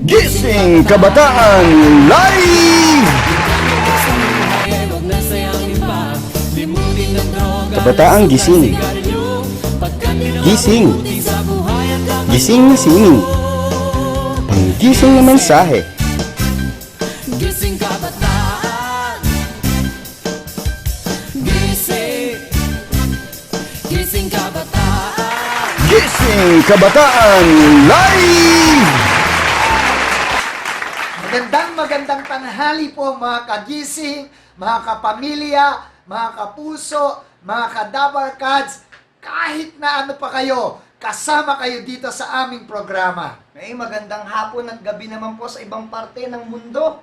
Gising Kabataan Live! Kabataang gising. Gising. Gising singing. Panggising na mensahe. Gising kabataan. Gising. Gising kabataan. Gising Kabataan Live! Magandang tanghali po mga kagising, mga kapamilya, mga kapuso, mga kadabarkads, kahit na ano pa kayo, kasama kayo dito sa aming programa. May magandang hapon at gabi naman po sa ibang parte ng mundo.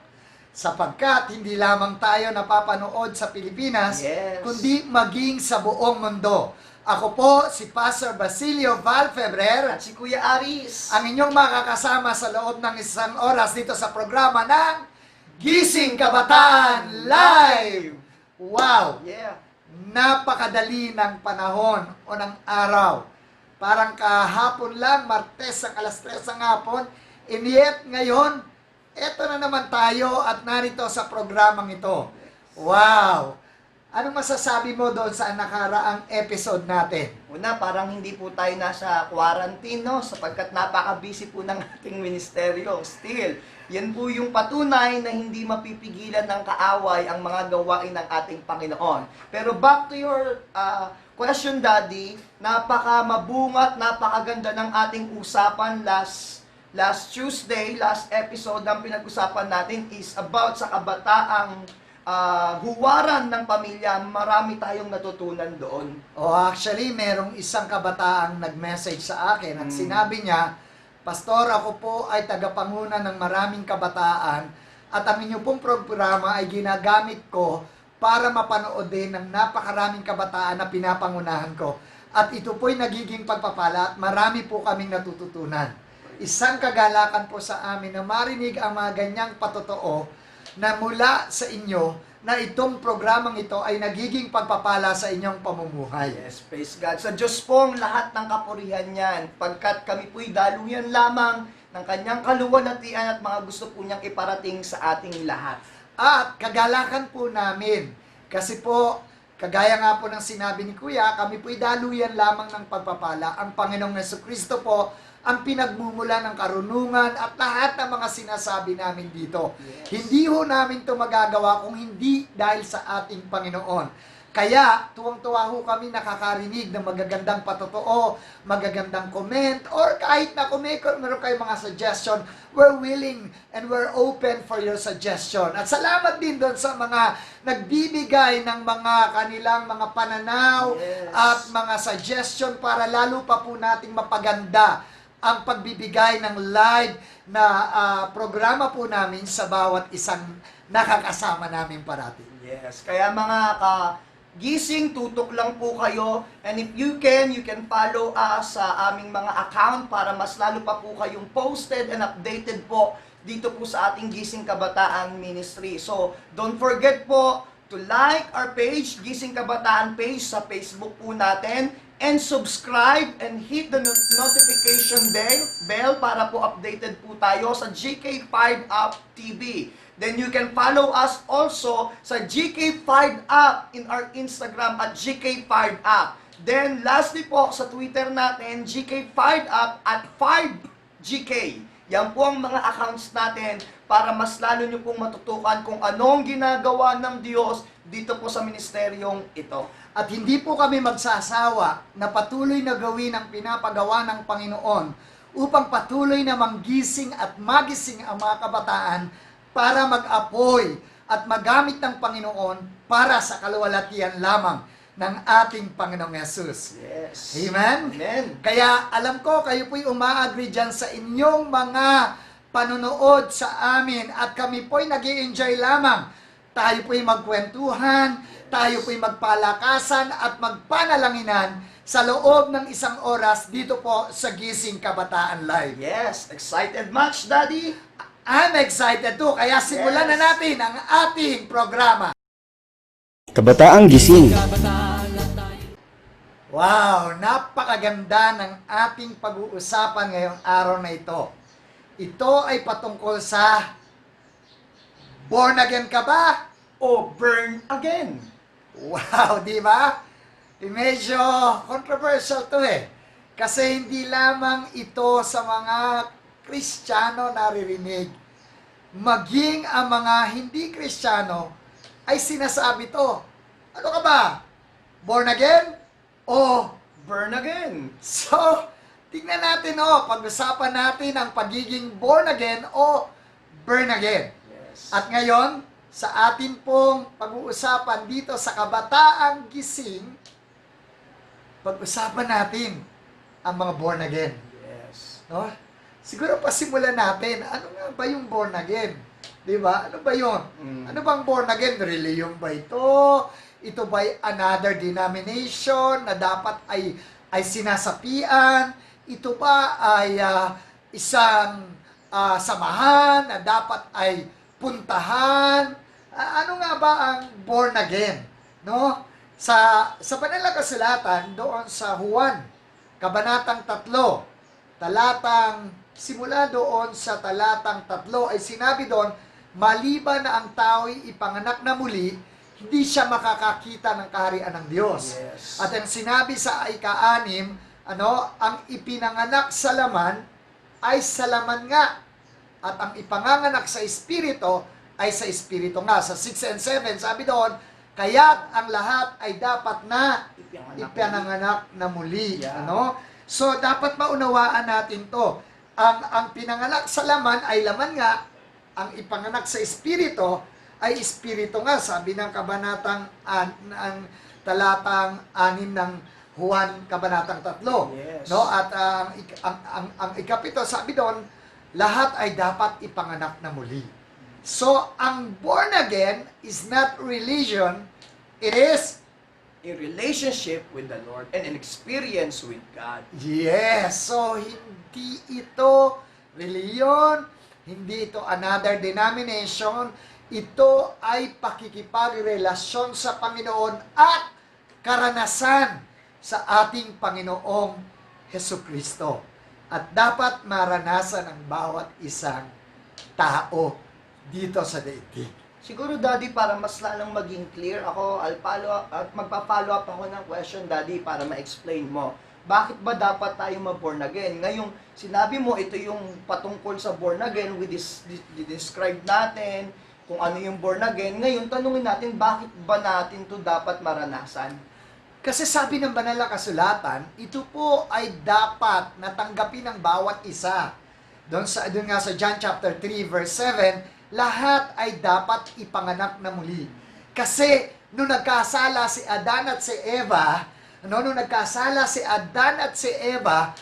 Sapagkat hindi lamang tayo napapanood sa Pilipinas, Yes. kundi maging sa buong mundo. Ako po si Pastor Basilio Valfebrer, At si Kuya Aris. ang inyong makakasama sa loob ng isang oras dito sa programa ng Gising Kabataan Live! Wow! Yeah. Napakadali ng panahon o ng araw. Parang kahapon lang, Martes ang alas 3 ng hapon, and yet ngayon, eto na naman tayo at narito sa programang ito. Wow! Anong masasabi mo doon sa nakaraang episode natin? Una, parang hindi po tayo nasa quarantine, no? Sapagkat napaka-busy po ng ating ministeryo. Still, yan po yung patunay na hindi mapipigilan ng kaaway ang mga gawain ng ating Panginoon. Pero back to your question, Daddy, napaka-mabungat, napakaganda ng ating usapan last Tuesday, last episode ng pinag-usapan natin is about sa kabataang huwaran ng pamilya. Marami tayong natutunan doon. Actually, merong isang kabataang nag-message sa akin at sinabi niya, Pastor, ako po ay tagapanguna ng maraming kabataan at ang inyong pong programa ay ginagamit ko para mapanood din ng napakaraming kabataan na pinapangunahan ko. At ito po'y nagiging pagpapala at marami po kaming natututunan. Isang kagalakan po sa amin na marinig ang mga ganyang patotoo na mula sa inyo na itong programang ito ay nagiging pagpapala sa inyong pamumuhay. Yes, praise God. Sa Diyos po ang lahat ng kapurihan niyan, pagkat kami po'y daluyan lamang ng kanyang kaluwalhatian at mga gusto po niyang iparating sa ating lahat. At kagalakan po namin, kasi po, kagaya nga po ng sinabi ni Kuya, kami po'y daluyan lamang ng pagpapala. Ang Panginoong Jesucristo po ang pinagmumula ng karunungan at lahat ng mga sinasabi namin dito. Yes. Hindi ho namin ito magagawa kung hindi dahil sa ating Panginoon. Kaya, tuwang-tuwa ho kami nakakarinig ng magagandang patotoo, magagandang comment, or kahit na kung meron kayong mga suggestion, we're willing and we're open for your suggestion. At salamat din doon sa mga nagbibigay ng mga kanilang mga pananaw Yes. at mga suggestion para lalo pa po nating mapaganda ang pagbibigay ng live na programa po namin sa bawat isang nakakasama namin parati. Yes, kaya mga gising, tutok lang po kayo. And if you can follow us sa aming mga account para mas lalo pa po kayong posted and updated po dito po sa ating Gising Kabataan Ministry. So, don't forget po to like our page, Gising Kabataan page sa Facebook po natin, and subscribe and hit the notification bell para po updated po tayo sa GK5 App TV. Then you can follow us also sa GK5 App in our Instagram at GK5 App. Then lastly po sa Twitter natin, GK5 App at 5GK. Yan po ang mga accounts natin para mas lalo nyo pong matutukan kung anong ginagawa ng Diyos dito po sa ministeryong ito. At hindi po kami magsasawa na patuloy na gawin ang pinapagawa ng Panginoon upang patuloy na manggising at magising ang mga kabataan para mag-apoy at magamit ng Panginoon para sa kaluwalhatian lamang ng ating Panginoong Yesus. Yes. Amen? Amen. Kaya alam ko, kayo po'y uma-agree dyan sa inyong mga panonood sa amin at kami po'y nag-i-enjoy lamang. Tayo po'y magkwentuhan, tayo po'y magpalakasan at magpanalanginan sa loob ng isang oras dito po sa Gising Kabataan Live. Yes. Excited much, Daddy? I'm excited too, kaya simulan na natin ang ating programa. Kabataang gising. Wow, napakaganda ng ating pag-uusapan ngayong araw na ito. Ito ay patungkol sa born again ka ba? O burn again. Wow, di ba? Medyo controversial to eh. Kasi hindi lamang ito sa mga Kristiyano naririnig. Maging ang mga hindi Kristiyano ay sinasabi to. Ano ka ba? Born again? O Burn again. so, tingnan natin pag-usapan natin ang pagiging born again o burn again. Yes. At ngayon, sa atin pong pag-uusapan dito sa Kabataang Gising, pag-usapan natin ang mga born again. Yes. No? Siguro pasimulan natin, ano nga ba yung born again? Di ba? Ano ba yun? Ano bang born again? Religion ba ito? Ito ba another denomination na dapat ay sinasapian? Ito ba ay isang samahan na dapat ay puntahan? Ano nga ba ang born again? No? Sa banal na kasulatan doon sa Juan, kabanatang 3, simula doon sa talatang 3 ay sinabi doon, maliban na ang tao'y ipanganak na muli, hindi siya makakakita ng kaharian ng Diyos. Yes. At ang sinabi sa ika-6, ang ipinanganak sa laman ay sa laman nga. At ang ipanganganak sa Espiritu ay sa Espiritu nga. Sa 6 and 7, sabi doon, kaya't ang lahat ay dapat na ipinanganak na muli. Yeah. So, dapat maunawaan natin to. Ang pinanganak sa laman ay laman nga, ang ipanganak sa Espiritu ay Espiritu nga. Sabi ng kabanatang, ang talatang 6 ng Juan, kabanatang 3. Yes. No? At ang ikapito, sabi doon, lahat ay dapat ipanganak na muli. So, ang born again is not religion, it is A relationship with the Lord and an experience with God. yes. So, hindi ito reliyon, hindi ito another denomination, ito ay pakikipagrelasyon sa Panginoon at karanasan sa ating Panginoong Hesukristo. At dapat maranasan ng bawat isang tao dito sa daigdig. Siguro, Daddy, para mas lalong maging clear ako, magpa-follow up ako ng question, Daddy, para ma-explain mo. Bakit ba dapat tayo ma-born again? Ngayong sinabi mo, ito yung patungkol sa born again, describe natin kung ano yung born again. Ngayon, tanungin natin, bakit ba natin to dapat maranasan? Kasi sabi ng banal na kasulatan, ito po ay dapat natanggapin ng bawat isa. Doon nga sa John chapter 3 verse 7, lahat ay dapat ipanganak na muli. Kasi nung nagkasala si Adan at si Eva, nung nagkasala si Adan at si Eva,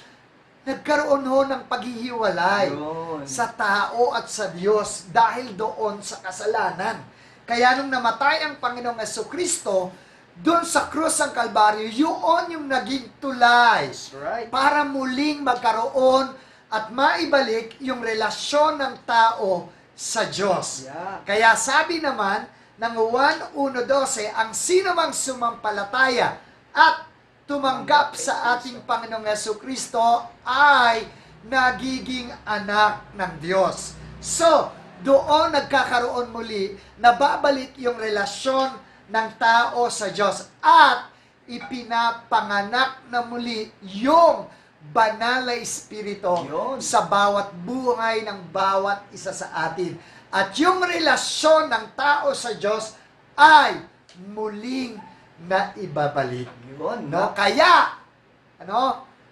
nagkaroon ho ng paghihiwalay Yun. sa tao at sa Diyos dahil doon sa kasalanan. Kaya nung namatay ang Panginoong Jesucristo, doon sa krus ng Kalbaryo, yun yung naging tulay That's right. para muling magkaroon at maibalik yung relasyon ng tao sa Diyos. Yeah. Kaya sabi naman ng Juan 1:12, ang sino mang sumampalataya at tumanggap sa ating Panginoong Jesucristo ay nagiging anak ng Diyos. So, doon nagkakaroon muli, nababalik yung relasyon ng tao sa Diyos at ipinapanganak na muli yung banal na Espiritu Yun. sa bawat buhay ng bawat isa sa atin. At yung relasyon ng tao sa Diyos ay muling naibabalik. Yun. No? Kaya,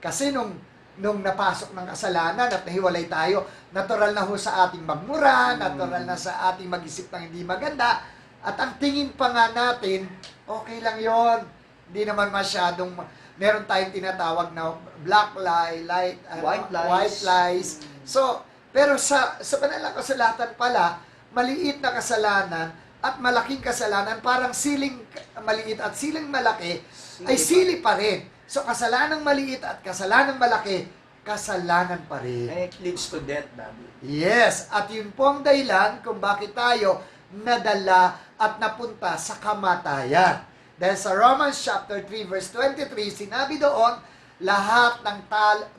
kasi nung napasok ng kasalanan at nahiwalay tayo, natural na ho sa ating magmura, natural na sa ating mag-isip ng hindi maganda, at ang tingin pa nga natin, okay lang yon, hindi naman masyadong, meron tayong tinatawag na black lie, white lies. So, pero sa banal na kasulatan pala, maliit na kasalanan at malaking kasalanan, parang siling maliit at siling malaki, ay sili pa rin. So, kasalanang maliit at kasalanang malaki, kasalanan pa rin. And it leads to death, Daddy. Yes, at yun po ang dahilan kung bakit tayo nadala at napunta sa kamatayan. Dahil sa Romans chapter 3 verse 23, sinabi doon, lahat ng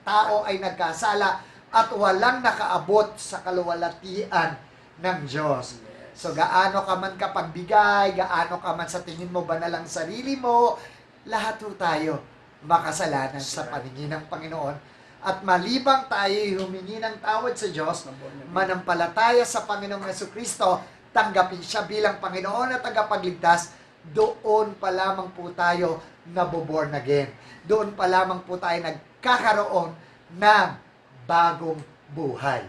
tao ay nagkasala at walang nakaabot sa kaluwalhatian ng Diyos. So gaano ka man kapagbigay, gaano ka man sa tingin mo banal ang sarili mo, lahat po tayo makasalanan sa paningin ng Panginoon. At malibang tayo humingi ng tawad sa Diyos, manampalataya sa Panginoong Jesucristo, tanggapin siya bilang Panginoon at tagapagligtas, doon pa lamang po tayo naboborn again. Doon pa lamang po tayo nagkakaroon ng bagong buhay.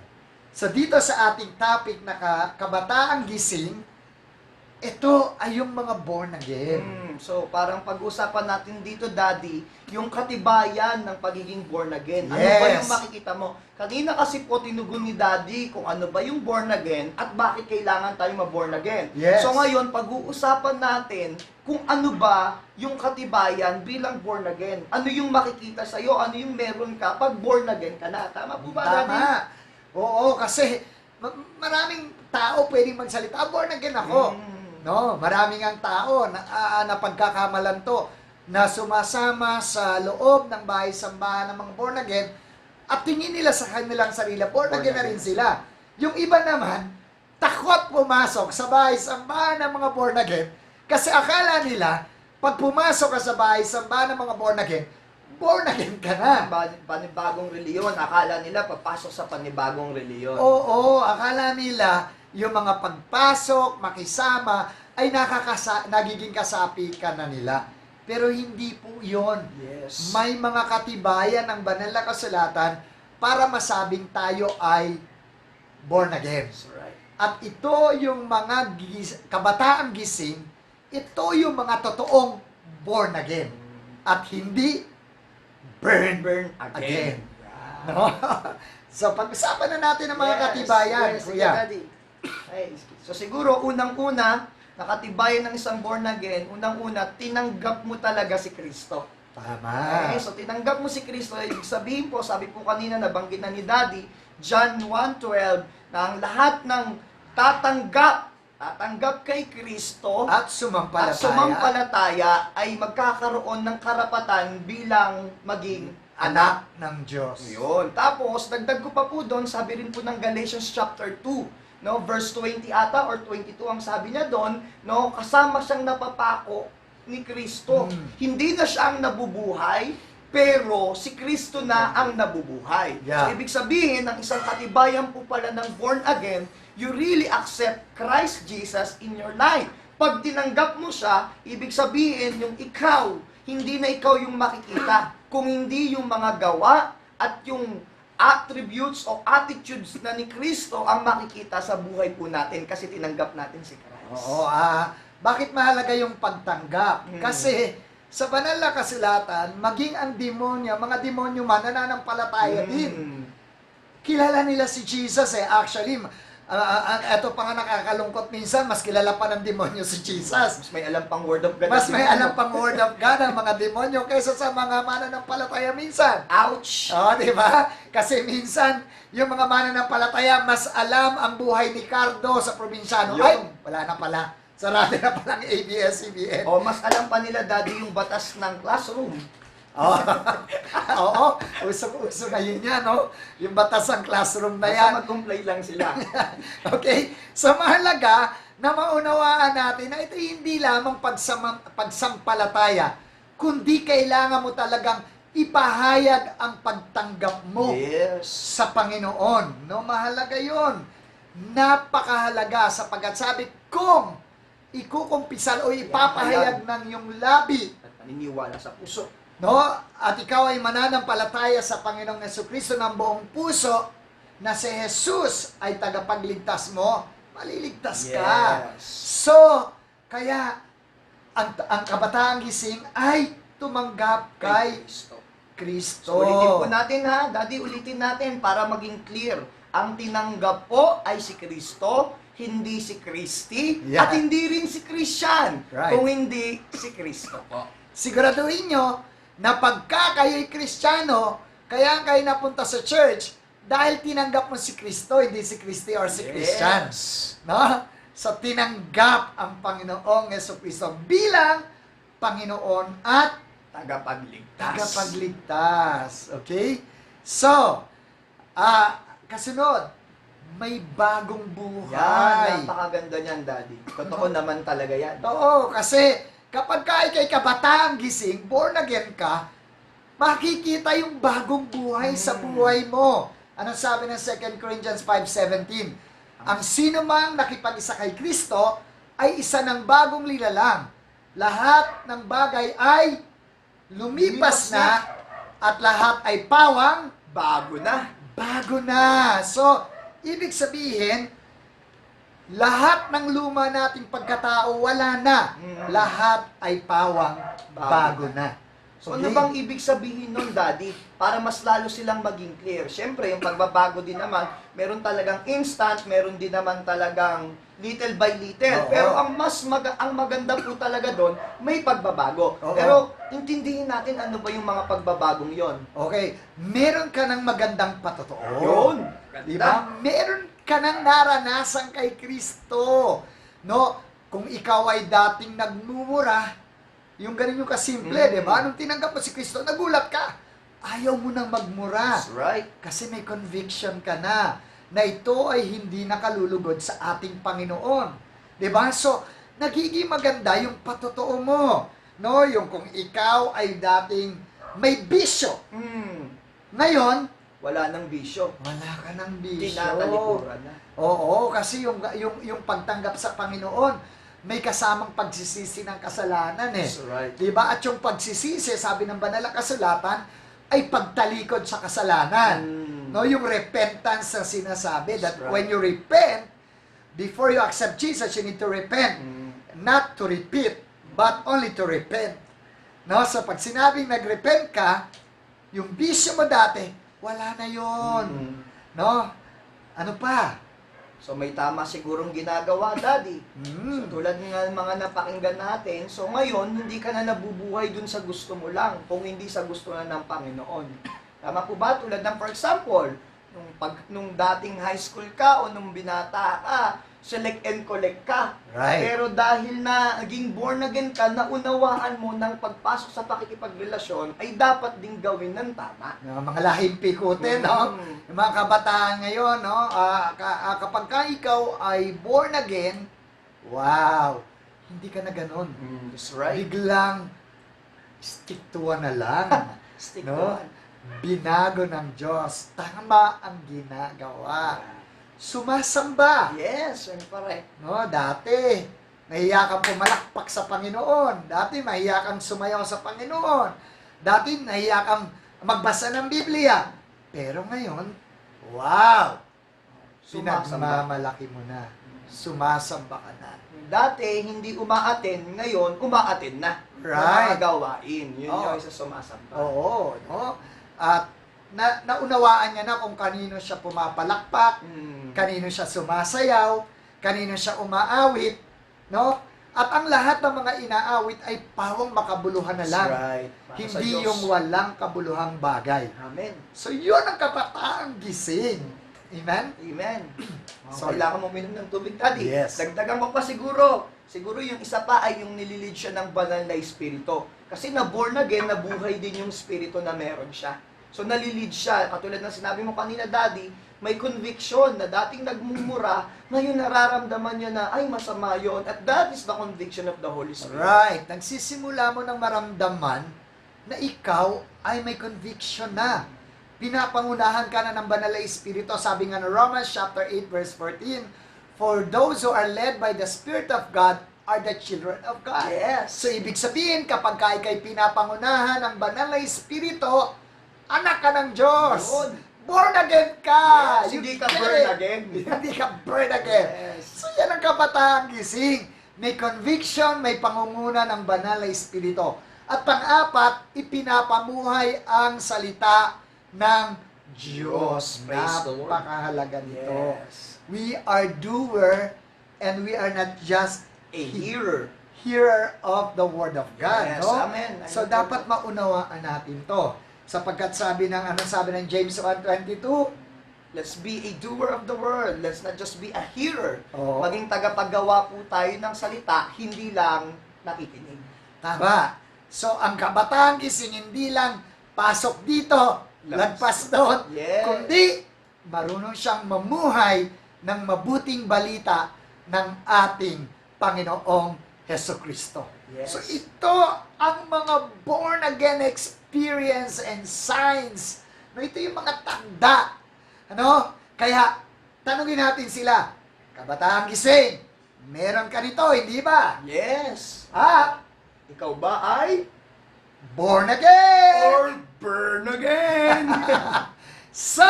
So dito sa ating topic na kabataang gising, ito ay yung mga born again. So, parang pag-usapan natin dito, Daddy, yung katibayan ng pagiging born again. Ano Yes. ba yung makikita mo? Kanina kasi po tinugon ni Daddy kung ano ba yung born again at bakit kailangan tayo ma-born again. Yes. So ngayon, pag-uusapan natin kung ano ba yung katibayan bilang born again. Ano yung makikita sa'yo? Ano yung meron ka pag born again ka na? Tama po ba, Daddy? Tama. Oo, kasi maraming tao pwedeng magsalita, born again ako. No, maraming ang tao na pagkakamalan to na sumasama sa loob ng bahay-sambahan ng mga born again at tingin nila sa kanilang sarili, born again na rin sila. Yung iba naman, takot pumasok sa bahay-sambahan ng mga born again kasi akala nila, pag pumasok ka sa bahay-sambahan ng mga born again ka na. Panibagong reliyon. Akala nila papasok sa panibagong reliyon. Oo, akala nila yung mga pagpasok, makisama, ay nagiging kasapi ka na nila. Pero hindi po yon. Yes. May mga katibayan ng banal na kasulatan para masabing tayo ay born again. That's right. At ito yung mga kabataang gising, ito yung mga totoong born again. At hindi burn again. No? So, pag-usapan na natin ang mga katibayan, Yes, kuya. Daddy. Ay, so siguro, unang-una, nakatibayan ng isang born again, unang-una, tinanggap mo talaga si Kristo. Tama. Okay, so tinanggap mo si Kristo, ibig sabihin po, sabi po kanina, nabanggit na ni Daddy, John 1:12, na ang lahat ng tatanggap kay Kristo At at sumampalataya. sumampalataya ay magkakaroon ng karapatan bilang maging anak. Anak ng Diyos. Yun. Tapos, dagdag ko pa po doon, sabi rin po ng Galatians chapter 2, no, verse 20 ata or 22 ang sabi niya doon, no, kasama siyang napapako ni Kristo. Hindi na siya ang nabubuhay, pero si Kristo na ang nabubuhay. Yeah. So, ibig sabihin, ng isang katibayan po pala ng born again, you really accept Christ Jesus in your life. Pag tinanggap mo siya, ibig sabihin, yung ikaw, hindi na ikaw yung makikita, kung hindi yung mga gawa at yung attributes o attitudes na ni Kristo ang makikita sa buhay po natin kasi tinanggap natin si Christ. Oo, bakit mahalaga yung pagtanggap? Kasi sa banal na kasulatan, maging ang demonyo, mga demonyo man, nananampalataya din. Kilala nila si Jesus Actually, eto pa nga nakakalungkot minsan, mas kilala pa ng demonyo si Jesus. Mas may alam pang word of God. Mas may alam pang word of God ang mga demonyo kaysa sa mga mananampalataya minsan. Ouch! Di ba? Kasi minsan, yung mga mananampalataya, mas alam ang buhay ni Cardo sa probinsyano. Yun. Ay, wala na pala. Sarado na pala ang ABS-CBN. O, mas alam pa nila, Daddy, yung batas ng classroom. Oo, uso na yun yan, no? Yung batas ng classroom na yan. Basta mag-comply lang sila. Okay? So, mahalaga na maunawaan natin na ito hindi lamang pagsampalataya, kundi kailangan mo talagang ipahayag ang pagtanggap mo Yes. sa Panginoon. No, mahalaga yon. Napakahalaga sapagkat sabi kung ikukumpisal o ipapahayag ng iyong labi, At paniniwala sa puso. no, at ikaw ay mananampalataya sa Panginoong Jesucristo ng buong puso na si Jesus ay tagapagligtas mo, maliligtas ka. Yes. So, kaya ang kabataang gising ay tumanggap kay Kristo. Kristo. So, ulitin po natin ha, Daddy, ulitin natin para maging clear. Ang tinanggap po ay si Kristo, hindi si Kristi, Yeah. at hindi rin si Christian, Right. kung hindi si Kristo po. Siguraduhin nyo na pagka kayo'y Kristiyano, kaya kayo napunta sa church dahil tinanggap mo si Kristo, hindi si Kristi or si Christian. No? So, tinanggap ang Panginoong Jesucristo bilang Panginoon at Tagapagligtas. tagapagligtas. Okay? So, Kasunod, may bagong Yan, buhay. napakaganda niyan, Daddy. Totoo naman talaga yan. Oo, kasi kapag ka ikay kabataang gising, born again ka, makikita yung bagong buhay sa buhay mo. Ano sabi ng 2 Corinthians 5:17? Ang sino mang nakipag-isa kay Kristo ay isa ng bagong lilalang. Lahat ng bagay ay lumipas na at lahat ay pawang Bago na. bago na. So, ibig sabihin, lahat ng luma nating pagkatao wala na. Lahat ay pawang bago na. So ano bang ibig sabihin nun, Daddy? Para mas lalo silang maging clear. Siyempre, yung pagbabago din naman, meron talagang instant, meron din naman talagang little by little. Oo. Pero ang ang maganda po talaga doon, may pagbabago. Oo. Pero intindihin natin ano ba yung mga pagbabagong yon. Okay, meron ka ng magandang patotoo. Yun. Diba? Meron ka ng naranasan kay Kristo. No? Kung ikaw ay dating nagmumura, yung ganun yung kasimple, di ba? Nung tinanggap mo si Kristo, nagulat ka. Ayaw mo nang magmura. That's right. Kasi may conviction ka na ito ay hindi nakalulugod sa ating Panginoon. 'Di ba? So, nagiging maganda yung patotoo mo. No, yung kung ikaw ay dating may bisyo. Ngayon, Wala nang bisyo. wala ka ng bisyo. Tinatalikuran na. Oo, kasi yung pagtanggap sa Panginoon, may kasamang pagsisisi ng kasalanan eh. That's right. 'Di ba? At yung pagsisisi, sabi ng banal na kasulatan, ay pagtalikod sa kasalanan. No, yung repentance na sinasabi that That's right. when you repent, before you accept Jesus, you need to repent. Not to repeat, but only to repent. No, so pag sinabing nag-repent ka, yung bisyo mo dati, wala na yon. No? Ano pa? So may tama sigurong ginagawa, Daddy. Mm. So tulad nga ng mga napakinggan natin, so ngayon, hindi ka na nabubuhay dun sa gusto mo lang, kung hindi sa gusto na ng Panginoon. Tama po ba? Tulad ng, for example, nung dating high school ka o nung binata ka, select and collect ka. Right. Pero dahil na naging born again ka, naunawaan mo ng pagpasok sa pakikipagrelasyon, ay dapat ding gawin ng tama. Yung mga lahing pikutin, no? Yung mga kabataan ngayon, no? Kapag ka ikaw ay born again, wow, hindi ka na ganun. That's right. Biglang stick to one na lang. Stick no? to one. Binago ng Diyos. Tama ang ginagawa. Sumasamba. Yes, yan pare. No, dati, nahiya kang pumalakpak sa Panginoon. Dati, nahiya kang sumayaw sa Panginoon. Dati, nahiya kang magbasa ng Biblia. Pero ngayon, wow! Sumasamba. Pinagmamalaki mo na. Sumasamba ka na. Dati, hindi umaaten, ngayon, umaaten na. Right. Mga gawain. Yun Oo. yung isa sumasamba. Oo, no? At naunawaan niya na kung kanino siya pumapalakpak, kanino siya sumasayaw, kanino siya umaawit, no? At ang lahat ng mga inaawit ay pawang makabuluhan na lang. That's right. Para sa Hindi Diyos. yung walang kabuluhang bagay. Amen. So, yun ang kapataang gising. Amen? Amen. So, Kailangan mo minum ng tubig, Daddy. Yes. Dagdagan mo pa siguro. Siguro yung isa pa ay yung nililid siya ng banal na espiritu. Kasi na born again, nabuhay din yung espiritu na meron siya. So nalilid siya. Katulad ng sinabi mo kanina, Daddy, may conviction na dating nagmumura, ngayon nararamdaman niya na, ay masama yon. At that is the conviction of the Holy Spirit. right. Nagsisimula mo ng maramdaman na ikaw ay may conviction na. Pinapangunahan ka na ng banal na espiritu. Sabi nga ng Romans chapter 8 verse 14, for those who are led by the Spirit of God are the children of God. Yes. So, ibig sabihin, kapag ka ikay pinapangunahan ng banal na espiritu, anak ka ng Diyos. Yun. Born again ka. Yes, You hindi ka get born it. again. Hindi ka born again. Yes. So, yan ang kapataang gising. May conviction, may pangunguna ng banal na espiritu. At pang-apat, ipinapamuhay ang salita ng Diyos. Praise the Lord. Napakahalaga nito. Yes. We are doer and we are not just A hearer. hearer of the Word of God. Yes, no? amen. So, dapat maunawaan natin to. Sapagkat sabi ng James 1:22, Let's be a doer of the word. Let's not just be a hearer. Oo. Maging tagapaggawa po tayo ng salita, hindi lang nakikinig. tama. So, ang kabataang gising hindi lang pasok dito, lagpas doon, Yes. kundi marunong siyang mamuhay ng mabuting balita ng ating Panginoong Hesukristo. Yes. So ito ang mga born again experience and signs. No, ito yung mga tanda. Ano? Kaya tanungin natin sila, kabataang gising, meron ka nito, hindi ba? Yes. At Ikaw ba ay born again! or burn again? So,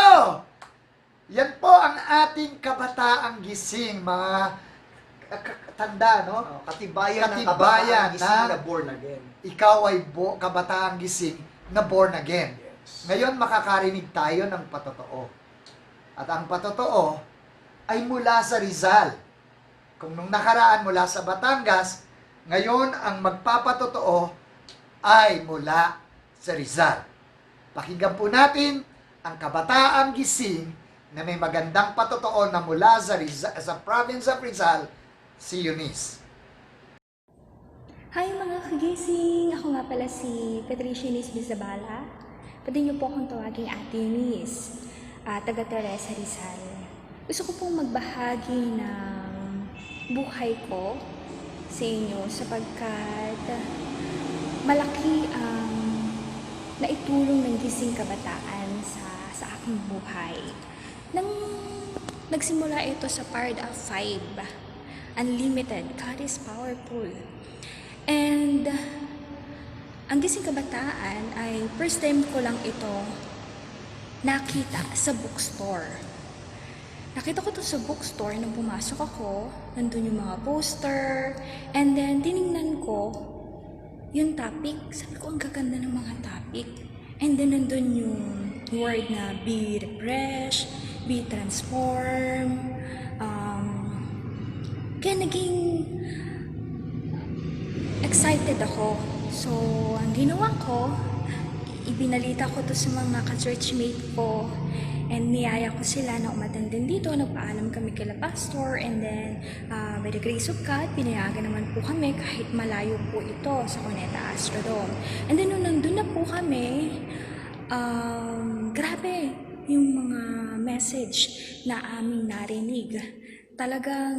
yan po ang ating kabataang gising, mga tanda, no? Katibayan ng Katibayan kabataan gising na- na born again. Ikaw ay kabataang gising na born again. Yes. Ngayon, makakarinig tayo ng patotoo. At ang patotoo ay mula sa Rizal. Kung nung nakaraan mula sa Batangas, ngayon ang magpapatotoo ay mula sa Rizal. Pakinggan po natin ang kabataang gising na may magandang patotoo na mula sa, sa province of Rizal, si Eunice. Hi mga kagising! Ako nga pala si Patricia Eunice Bizabala. Pwede niyo po akong tawaging Ate Eunice, taga Teresa Rizal. Gusto ko pong magbahagi ng buhay ko sa inyo sapagkat malaki ang naitulong ng gising kabataan sa aking buhay. Nang nagsimula ito sa Powered Up 5, Unlimited, God is Powerful. And ang gising kabataan ay first time ko lang ito nakita sa bookstore. Nakita ko to sa bookstore nung pumasok ako, nandun yung mga poster, and then tiningnan ko yung topic. Sabi ko, ang gaganda ng mga topic. And then nandun yung word na be refresh, be transform. Kaya naging excited ako. So, ang ginawa ko, ibinalita ko to sa mga ka-churchmate ko and niyaya ko sila na umattend din dito. Nagpaalam kami kila pastor and then by the grace of God, pinayagan naman po kami kahit malayo po ito sa Cuneta Astrodome. And then nung nandun na po kami, grabe yung mga message na aming narinig. Talagang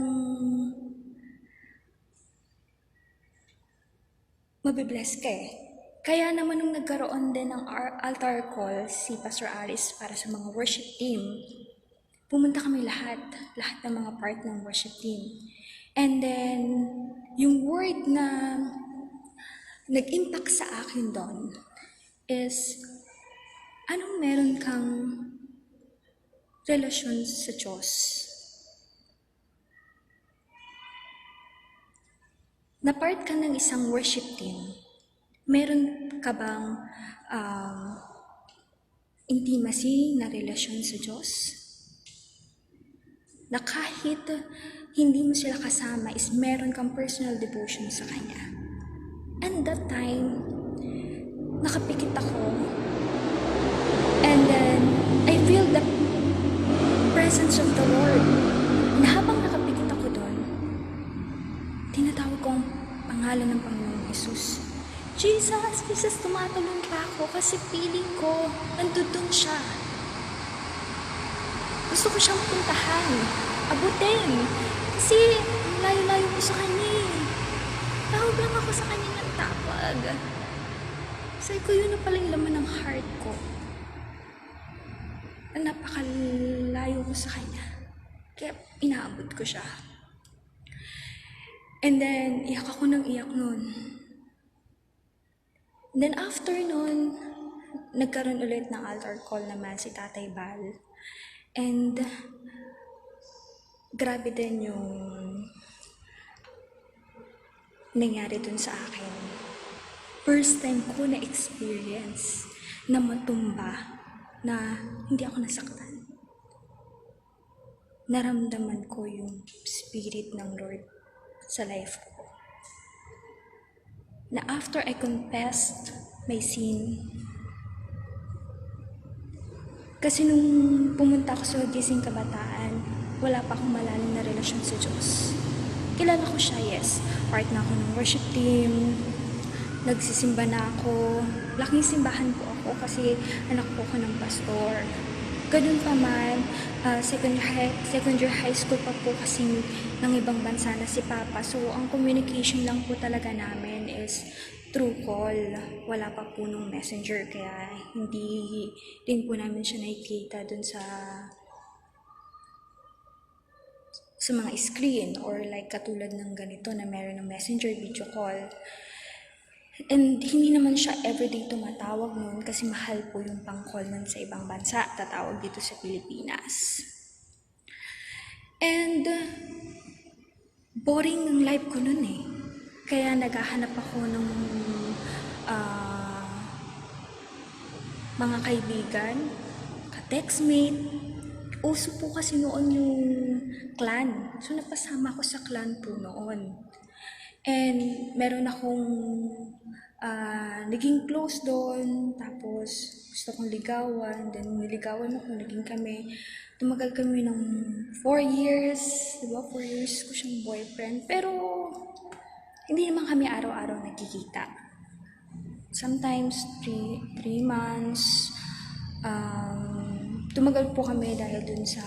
mabibless ka eh. Kaya naman nung nagkaroon din ng altar call si Pastor Alice para sa mga worship team, pumunta kami lahat ng mga part ng worship team. And then, yung word na nag-impact sa akin doon is, anong meron kang relasyon sa Diyos? Na part ka ng isang worship team, meron ka bang intimacy na relasyon sa Diyos? Na kahit hindi mo sila kasama is meron kang personal devotion sa Kanya. And that time, nakapikit ako. And then, I feel the presence of the Lord. Na habang nakapikit ako doon, tinatawag ko ang pangalan ng Panginoong Jesus. Jesus, tumatulong pa ako kasi feeling ko, nandun siya. Gusto ko siyang puntahan, abutin. Kasi layo-layo ko sa kanya. Tawag lang ako sa kanya ng tawag. Sabi ko, yun na pala yung laman ng heart ko. Na napakalayo ko sa kanya. Kaya inaabot ko siya. And then, iyak ako ng iyak nun. Then after nun, nagkaroon ulit ng altar call naman si Tatay Bal. And grabe din yung nangyari dun sa akin. First time ko na-experience na matumba na hindi ako nasaktan. Naramdaman ko yung spirit ng Lord sa life ko. Na after I confessed my sin, kasi nung pumunta ako sa gising kabataan, wala pa akong malalim na relasyon sa Diyos. Kilala ko siya, yes. Part na ako ng worship team, nagsisimba na ako. Laking simbahan po ako kasi anak po ako ng pastor. Ganun pa man, second year high school pa po kasi ng ibang bansa na si Papa. So, ang communication lang po talaga namin is through call. Wala pa po nung messenger, kaya hindi din po namin siya nakikita dun sa mga screen or like katulad ng ganito na meron ng messenger video call. And hindi naman siya everyday tumatawag nun kasi mahal po yung pang-call nun sa ibang bansa, tatawag dito sa Pilipinas. And boring ng life ko nun eh. Kaya naghahanap ako ng mga kaibigan, ka-textmate. Uso po kasi noon yung clan. So napasama ko sa clan po noon. And meron akong naging close doon, tapos gusto kong ligawan, then niligawan ako, naging kami. Tumagal kami ng 4 years, diba? 4 years ko siyang boyfriend. Pero hindi naman kami araw-araw nagkikita. Sometimes 3 months. Tumagal po kami dahil dun sa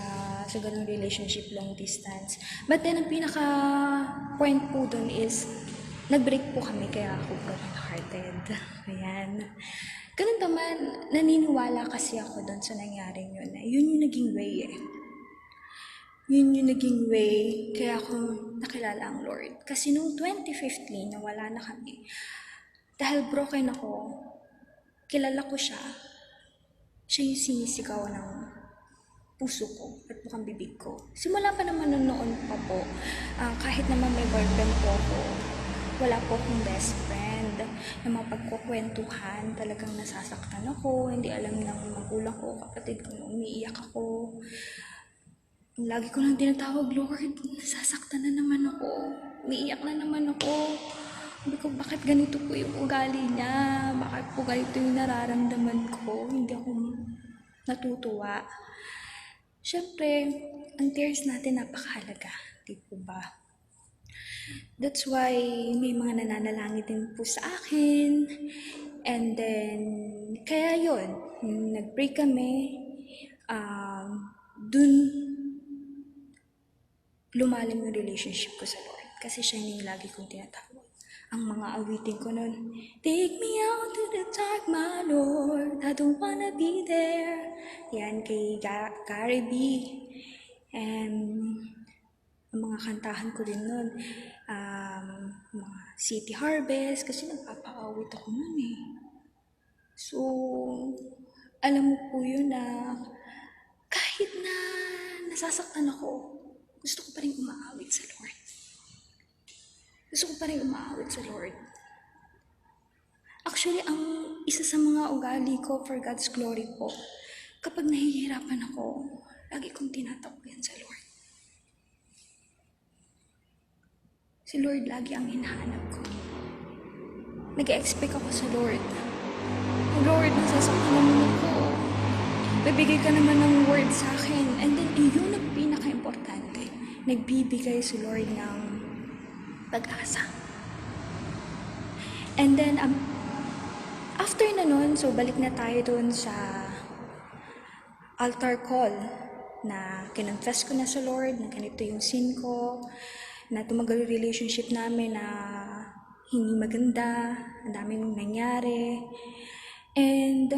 ganung relationship, long distance. But then, ang pinaka-point po dun is, nag-break po kami, kaya ako broken-hearted. Ayan. Ganun naman, naniniwala kasi ako dun sa nangyaring yun. Yun yung naging way eh. Yun yung naging way, kaya ako nakilala ang Lord. Kasi noong 2015, nawala na kami. Dahil broken ako, kilala ko siya. Siya yung sinisigaw ng puso ko at bukang bibig ko. Simula pa naman noon pa po, kahit naman may boyfriend po ako, wala po akong best friend na mapagkukwentuhan, talagang nasasaktan ako, hindi alam ng magulang ko, kapatid ko, umiiyak ako. Lagi ko lang tinatawag, Lord, nasasaktan na naman ako, umiiyak na naman ako. Sabi ko, bakit ganito po yung ugali niya? Bakit po ganito yung nararamdaman ko? Hindi ako natutuwa. Siyempre, ang tears natin napakahalaga, di po ba? That's why may mga nananalangin din po sa akin. And then, kaya yun, nag-break kami. Dun lumalim yung relationship ko sa Lord. Kasi siya yung lagi kong tinatawag. Ang mga awitin ko nun, take me out to the dark, my Lord, I don't wanna be there. Yan kay Gary B. And ang mga kantahan ko din nun, mga City Harvest, kasi nagpapaawit ako nun eh. So, alam mo po yun na kahit na nasasaktan ako, gusto ko pa rin umaawit sa Lord. Gusto ko pa rin umaawit sa Lord. Actually, ang isa sa mga ugali ko for God's glory po, kapag nahihirapan ako, lagi kong tinatawag yan sa Lord. Si Lord lagi ang hinahanap ko. Nag-expect ako sa Lord. Lord, nasasaktan naman ako. Bibigay ka naman ng word sa akin. And then, yun ang pinaka-importante. Nagbibigay si Lord ng pag-asa. And then, after na nun, so balik na tayo dun sa altar call na kinonfess ko na sa Lord, na ganito yung sin ko, na tumagal yung relationship namin na hindi maganda, ang daming nangyari, and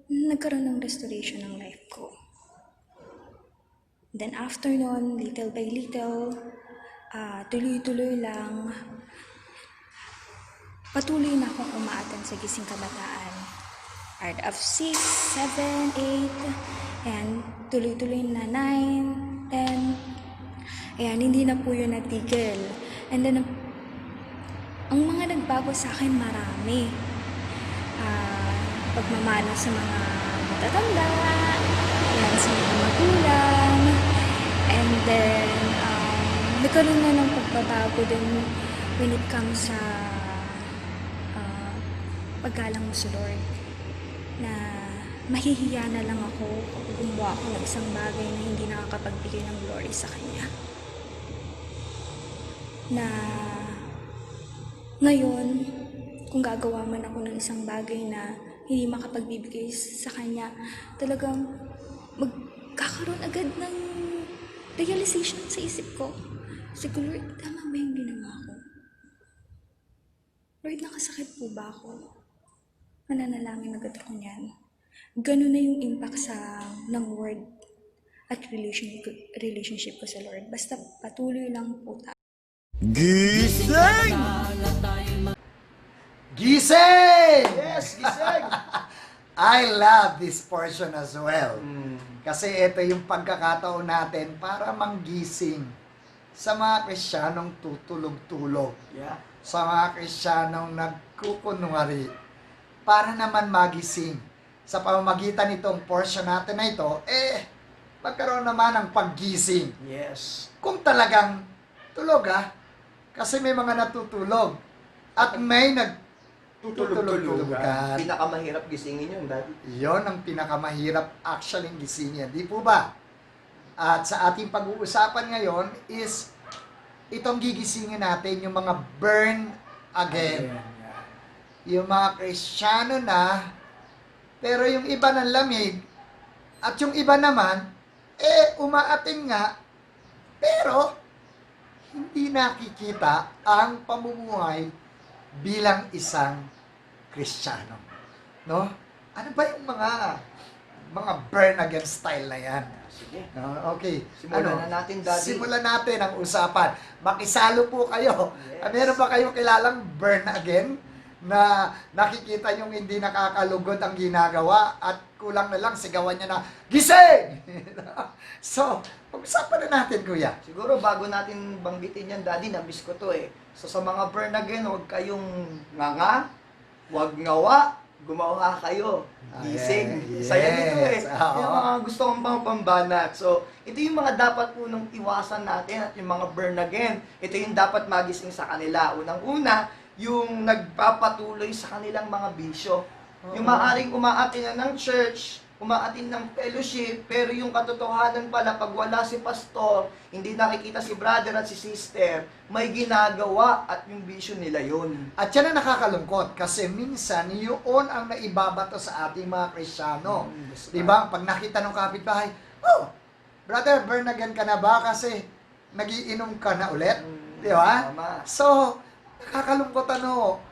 nagkaroon ng restoration ng life ko. Then after nun, little by little, tuloy-tuloy lang, patuloy na akong umaattend sa Gising Kabataan. Part of 6, 7, 8, and tuloy-tuloy na 9, 10. Ayan, hindi na po yun natigil. And then, ang mga nagbago sa akin marami. Pagmamana sa mga matatanda, yan, sa mga magulang, and then, nagkaroon na ng pagbabago din when it comes sa paggalang mo sa Lord. Na mahihiya na lang ako kung gumawa ako ng isang bagay na hindi nakakapagbigay ng glory sa Kanya. Na ngayon, kung gagawa man ako ng isang bagay na hindi makapagbibigay sa Kanya, talagang magkakaroon agad ng realization sa isip ko. Siguro, Lord, tama ba yung ginawa ko? Lord, nakasakit po ba ako? Mananalangin agad ako niyan. Ganun na yung impact ng word at relationship ko sa Lord. Basta patuloy lang po tayo. Gising! Gising! Yes, gising! I love this portion as well. Kasi ito yung pagkakataon natin para manggising sa mga Kristiyanong tutulog-tulog. Yeah. Sa mga Kristiyanong nagkukunwari. Para naman magising. Sa pamamagitan nitong portion natin na ito, magkaroon naman ng paggising. Yes. Kung talagang tulog kasi may mga natutulog at may nagtutulog-tulugan. Pinakamahirap gisingin yun, Daddy. Yon ang pinakamahirap actually gisingin, di po ba? At sa ating pag-uusapan ngayon is itong gigisingin natin yung mga burn again. Yung mga Kristiyano na pero yung iba ng lamig at yung iba naman umaating nga pero hindi nakikita ang pamumuhay bilang isang Kristiyano. No? Ano ba yung mga burn again style na yan? Sige. Okay. Simulan na natin, Daddy. Simulan natin ang usapan. Makisalo po kayo. Yes. Meron ba kayong kilalang burn again na nakikita yung hindi nakakalugod ang ginagawa at kulang na lang sigawan niya na, gising! So, pag-usapan na natin, Kuya. Siguro bago natin banggitin yan, Daddy, na-miss ko to eh. So sa mga burn again, huwag kayong nganga, huwag ngawa, gumawa kayo. Gising. Yes. Saya nito eh. Oo. Yung mga gusto kong pambanat. So, ito yung mga dapat punong iwasan natin at yung mga burn again. Ito yung dapat magising sa kanila. Unang-una, yung nagpapatuloy sa kanilang mga bisyo. Yung maaaring umaatin na ng church, umaatin ng fellowship, pero yung katotohanan pala, pag wala si pastor, hindi nakikita si brother at si sister, may ginagawa at yung bisyo nila yun. At yan ang nakakalungkot kasi minsan yun ang naibabato sa ating mga Kristiyano. That's Diba? Pag nakita ng kapitbahay, oh, brother, burn again ka na ba kasi nagiinom ka na ulit? Diba? Tama. So, nakakalungkot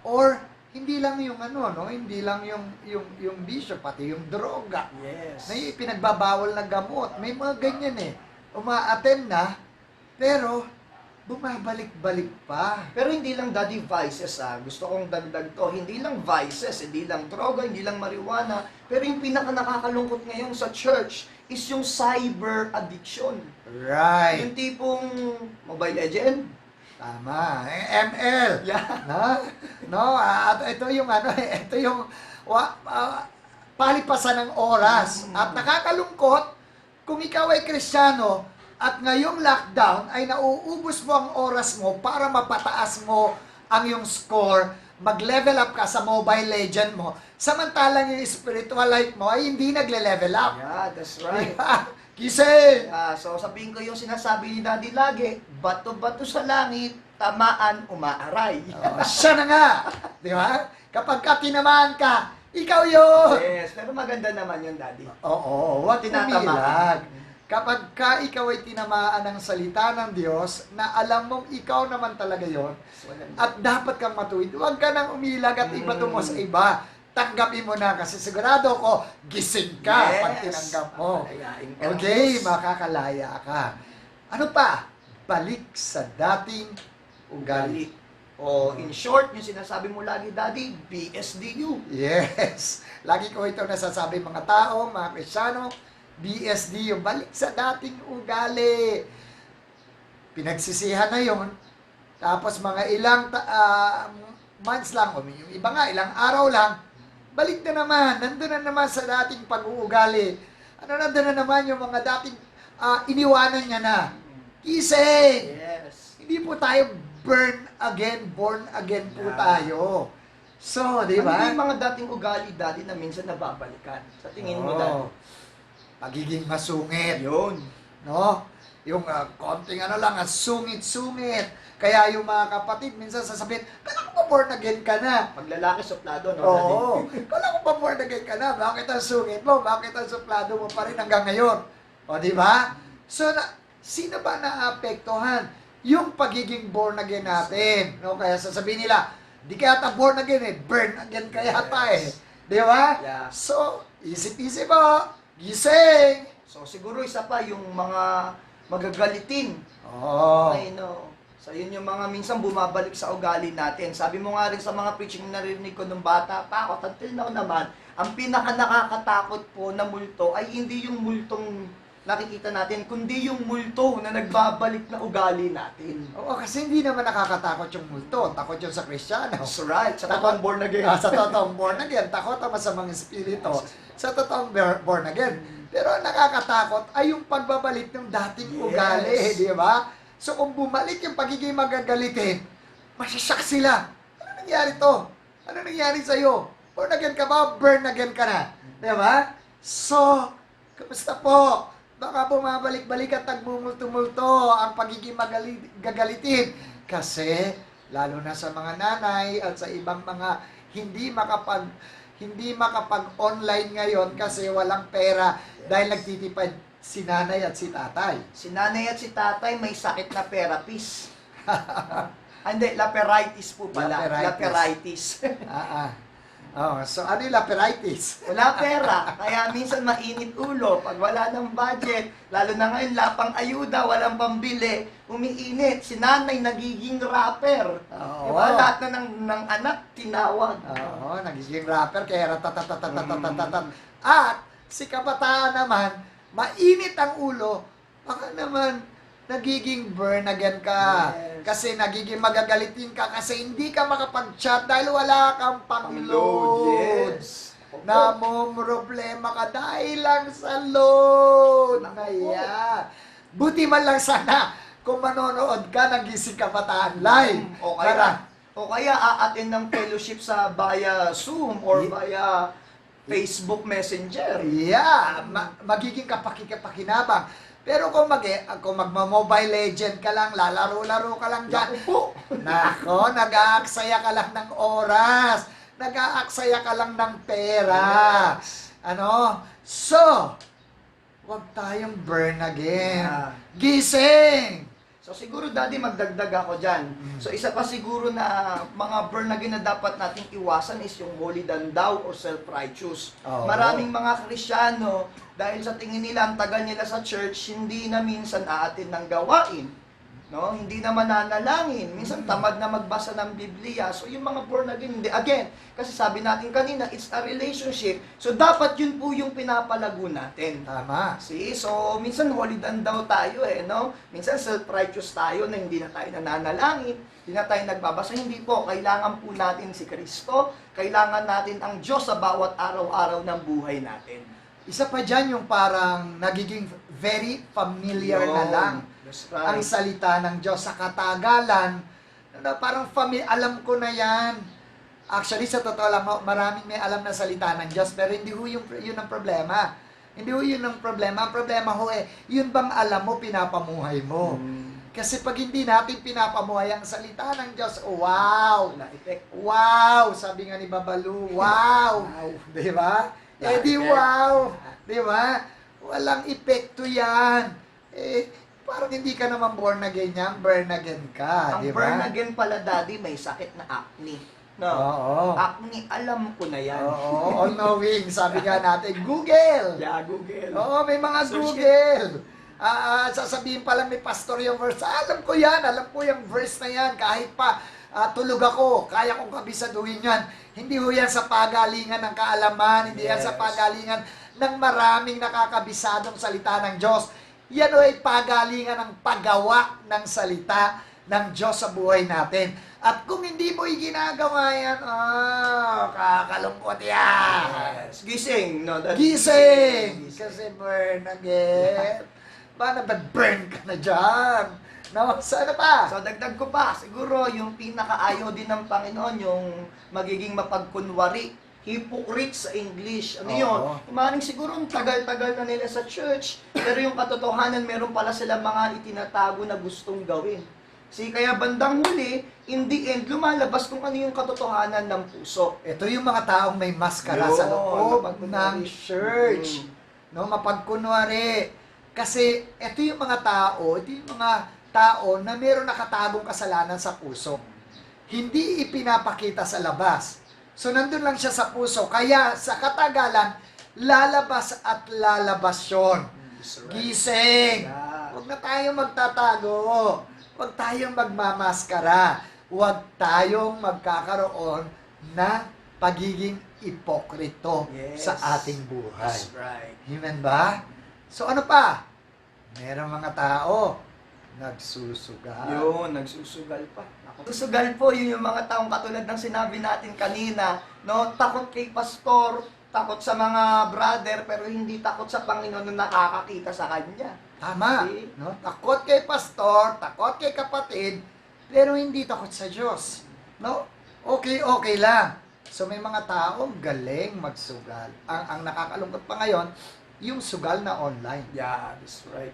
or hindi lang yung hindi lang yung bisyo, pati yung droga. Yes. May pinagbabawal na gamot. May mga ganyan Uma-attend na, pero bumabalik-balik pa. Pero hindi lang, Daddy, vices Gusto kong dagdag to. Hindi lang vices, hindi lang droga, hindi lang marijuana. Pero yung pinaka nakakalungkot ngayon sa church is yung cyber addiction. Right. Yung tipong Mobile Legend. Tama. ML. Yeah. No, at ito yung ito yung palipasan ng oras. At nakakalungkot kung ikaw ay Kristiyano at ngayong lockdown ay nauubos mo ang oras mo para mapataas mo ang iyong score, mag-level up ka sa Mobile Legend mo. Samantalang yung spiritual life mo ay hindi nagle-level up. Yeah, that's right. Gising! So sabihin ko yung sinasabi ni Daddy lagi, bato-bato sa langit, tamaan, umaaray. Siya na nga! Di ba? Kapag ka tinamaan ka, ikaw yun! Yes, pero maganda naman yun, Daddy. Oo, huwag Tinatamaan. umilag. Kapag ka ikaw ay tinamaan ng salita ng Diyos, na alam mong ikaw naman talaga yon at dapat kang matuwid, huwag ka nang umilag at ibato mo sa iba. Tanggapin mo na kasi sigurado ko, gising ka pag tinanggap mo. Makakalayain ka. Okay, makakalaya ka. Ano pa? Balik sa dating ugali. O in short, yung sinasabi mo lagi, Daddy, BSDU. Yes. Lagi ko ito nasasabi mga tao, mga Kristiyano, BSD, yung balik sa dating ugali. Pinagsisihan na yon. Tapos mga ilang months lang, o yung iba nga, ilang araw lang, balik na naman, nandun na naman sa dating pag-uugali. Nandun na naman yung mga dating iniwanan niya na. Gising! Yes. Hindi po tayo born again po tayo. So, di Ano ba ba? yung mga dating ugali, Daddy, na minsan nababalikan? Sa tingin mo, Daddy? Pagiging masungit. Yun. No? yung konting ano lang, sungit-sungit. Kaya yung mga kapatid, minsan sasabihin, kala ko ba born again ka na? Pag lalaki, suplado, no? Oo. Kala ko ba born again ka na? Bakit ang sungit mo? Bakit ang suplado mo pa rin hanggang ngayon? O, di ba? So, sino ba naapektuhan? Yung pagiging born again natin. No? Kaya sasabihin nila, di kaya ta born again eh, burn again kaya ta eh. Di ba? Yeah. So, isip-isip mo, gising. So, siguro isa pa yung mga magagalitin. Oo. Okay, no. So, yun yung mga minsan bumabalik sa ugali natin. Sabi mo nga rin sa mga preaching na narinig ko nung bata pa ako, until now naman, ang pinaka nakakatakot po na multo ay hindi yung multong nakikita natin, kundi yung multo na nagbabalik na ugali natin. Oo, kasi hindi naman nakakatakot yung multo. Takot yun sa Kristiyano. That's right. Sa Takot- totoong born again. Sa totoong born again. Takot ang masamang espiritu. Sa totoong born again. Pero ang nakakatakot ay yung pagbabalik ng dating Yes. ugali, di ba? So kung bumalik yung pagiging magagalitin, masasyak sila. Ano nangyari to? Ano nangyari sa'yo? Born again ka ba? Burn again ka na. Di ba? So, kamusta po? Baka bumabalik-balik at nagmumulto-multo ang pagiging gagalitin. Kasi, lalo na sa mga nanay at sa ibang mga hindi makapag-online ngayon kasi walang pera dahil nagtitipid si nanay at si tatay. Si nanay at si tatay may sakit na therapist. Hindi, laperitis po pala. Laperitis. Laperitis. So ano yung laperitis? Wala pera, kaya minsan mainit ulo. Pag wala ng budget, lalo na ngayon, lapang ayuda, walang pambili, umiinit. Si nanay nagiging rapper. Oo. Diba? Lahat na ng anak, tinawag. Oo, nagiging rapper kaya ratatatatatatatatatat. At si kabataan naman, mainit ang ulo, baka naman nagiging burn again ka. Yes. Kasi nagiging magagalitin ka kasi hindi ka makapag-chat dahil wala kang pang-load. Yes. Problema ka dahil lang sa load. Naku. Kaya, buti man lang sana kung manonood ka ng Gising Kabataan Live. O kaya aatin ng fellowship sa via Zoom or via Facebook Messenger. Yeah, magiging kapakikinabang. Pero kung magma-Mobile Legend ka lang, lalaro-laro ka lang dyan. Nako, nag-aaksaya ka lang ng oras. Nag-aaksaya ka lang ng pera. Yes. Ano? So, huwag tayong burn again. Yeah. Gising! So siguro daddy magdagdag ako dyan. So isa pa siguro na mga burn again na dapat nating iwasan is yung holy than thou or self-righteous. Oo. Maraming mga Kristyano, dahil sa tingin nila ang tagal nila sa church, hindi na minsan aatin ng gawain. No? Hindi na mananalangin. Minsan tamad na magbasa ng Biblia. So yung mga born again, hindi. Again, kasi sabi natin kanina, it's a relationship. So dapat yun po yung pinapalago natin. Tama. See? So, minsan holy than daw tayo no? Minsan self-righteous tayo na hindi na tayo nananalangin, hindi na tayo nagbabasa. Hindi po. Kailangan po natin si Kristo. Kailangan natin ang Diyos sa bawat araw-araw ng buhay natin. Isa pa dyan yung parang nagiging very familiar na lang. That's Ang right. salita ng Diyos sa katagalan, na parang alam ko na yan. Actually, sa totoo lang, maraming may alam na salita ng Diyos, pero hindi ho yun ang problema. Hindi ho yun ang problema. Ang problema ho yun bang alam mo, pinapamuhay mo. Kasi pag hindi natin pinapamuhay ang salita ng Diyos, wow! Wala effect. Wow! Sabi nga ni Babalu, wow! Di ba? Eh di wow! Di ba? Walang epekto yan. Parang hindi ka naman born again yan, burn again ka, Ang di burn ba? again pala, daddy, may sakit na acne. No? Oo. Acne, alam ko na yan. Oo, all-knowing. Sabi nga natin, Google! Yeah, Google. Oo, may mga Search Google. Sasabihin pa lang ni pastor yung verse. Alam ko yan, alam ko yung verse na yan. Kahit pa tulog ako, kaya kong kabisaduhin yan. Hindi ho yan sa pagalingan ng kaalaman, hindi yan sa pagalingan ng maraming nakakabisadong salita ng Diyos. Yan ho ay pagalingan ng paggawa ng salita ng Diyos sa buhay natin. At kung hindi mo ginagawa yan, kakalungkot yan. Yes. Gising, no? Daddy? Gising! Kasi burn again. Paano ba burn ka na dyan? No? Sana pa? So, dagdag ko pa, siguro yung pinakaayaw din ng Panginoon, yung magiging mapagkunwari. hypocrite sa English. Ano Oo. yun? Maaaring siguro ang tagal-tagal na nila sa church, pero yung katotohanan, meron pala sila mga itinatago na gustong gawin. Kaya bandang huli, in the end, lumalabas kung ano yung katotohanan ng puso. Ito yung mga taong may maskara sa Yun, loob mapagkunwari. ng church. No, mapagkunwari. Kasi ito yung mga tao na meron nakatagong kasalanan sa puso. Hindi ipinapakita sa labas. So, nandun lang siya sa puso. Kaya, sa katagalan, lalabas at lalabas yun. Gising! Yeah. Huwag na tayong magtatago. Huwag tayong magmamaskara. Huwag tayong magkakaroon ng pagiging ipokrito Yes. sa ating buhay. That's right. Amen ba? So ano pa? Merong mga tao nagsusugal. Yun, nagsusugal pa. Susugal po, yun yung mga taong katulad ng sinabi natin kanina, no? Takot kay pastor, takot sa mga brother, pero hindi takot sa Panginoon na nakakakita sa kanya. Tama. See? No? Takot kay pastor, takot kay kapatid, pero hindi takot sa Diyos. No? Okay lang. So may mga taong galing magsugal. Ang nakakalungkot pa ngayon, yung sugal na online. Yeah, that's right.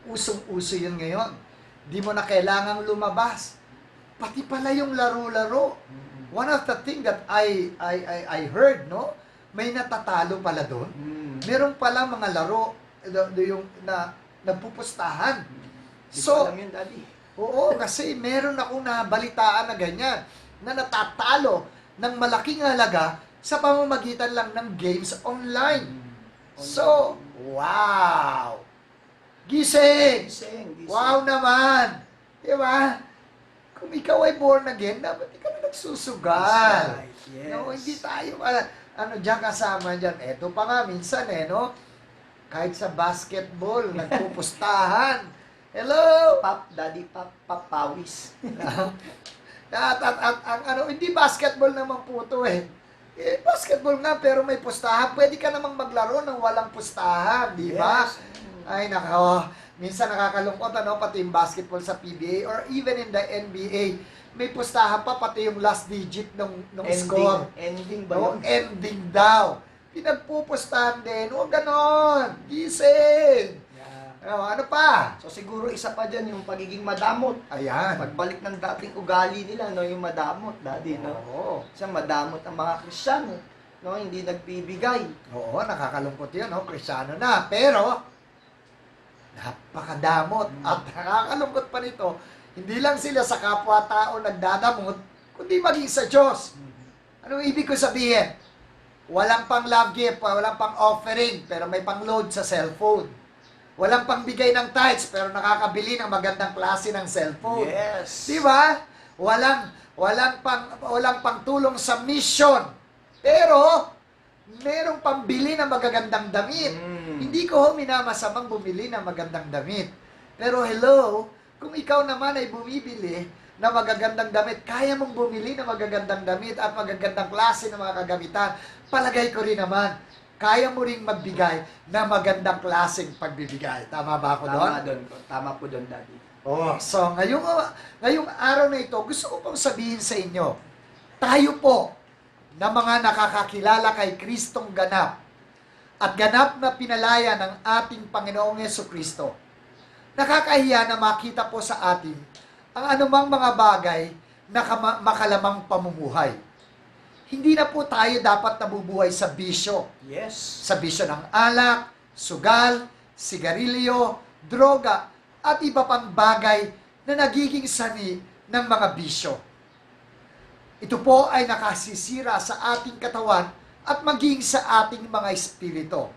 Usong-uso yun ngayon. Di mo na kailangang lumabas. Pati pala yung laro-laro. One of the thing that I heard, no? May natatalo pala doon. Meron pala mga laro yung nagpupustahan. So, So, alam yun, Daddy. oo, kasi meron akong nabalitaan na ganyan, na natatalo ng malaking halaga sa pamamagitan lang ng games online. So, wow! Gising! Gising. Wow naman! Di ba? Kung ikaw ay born again, dapat ikaw na nagsusugal. Right, yes. No, hindi tayo, diyan kasama dyan. Eto pa nga, minsan no? Kahit sa basketball, nagpupustahan. Hello! Daddy, pawis. Hindi basketball naman po ito basketball nga, pero may pustahan. Pwede ka namang maglaro ng walang pustahan, di ba? Yes. Ay, nako. Minsan nakakalungkot, pati yung basketball sa PBA or even in the NBA, may pustahan pa, pati yung last digit ng score. Ending ba No, yun? ending daw. Pinagpupustahan din. Huwag ganon. Gising. Yeah. Ano pa? So siguro isa pa dyan yung pagiging madamot. Ayan. Pagbalik ng dating ugali nila, no, yung madamot, Daddy, no? Oo. Kasi madamot ang mga Kristiyano, no, hindi nagbibigay. Oo, nakakalungkot yun, Kristyano na. Pero, napakadamot. At nakakalungkot pa nito, hindi lang sila sa kapwa-tao nagdadamot, kundi maging sa Diyos. Ano ibig ko sabihin? Walang pang love gift, walang pang offering, pero may pang load sa cellphone. Walang pang bigay ng tithes, pero nakakabili ng magandang klase ng cellphone. Yes. Di ba? Walang pang tulong sa mission. Pero, merong pambili ng magagandang damit. Hindi ko minamasamang bumili ng magandang damit. Pero hello, kung ikaw naman ay bumibili na magagandang damit, kaya mong bumili ng magagandang damit at magagandang klase ng mga kagamitan, palagay ko rin naman, kaya mo ring magbigay na magandang klaseng pagbibigay. Tama ba ako doon? Tama po doon, Daddy. Oh, so ngayong araw na ito, gusto ko pong sabihin sa inyo, tayo po na mga nakakakilala kay Kristong ganap at ganap na pinalaya ng ating Panginoong Jesucristo, nakakahiya na makita po sa atin ang anumang mga bagay na makalamang pamumuhay. Hindi na po tayo dapat nabubuhay sa bisyo. Yes. Sa bisyo ng alak, sugal, sigarilyo, droga, at iba pang bagay na nagiging sani ng mga bisyo. Ito po ay nakasisira sa ating katawan at maging sa ating mga espiritu.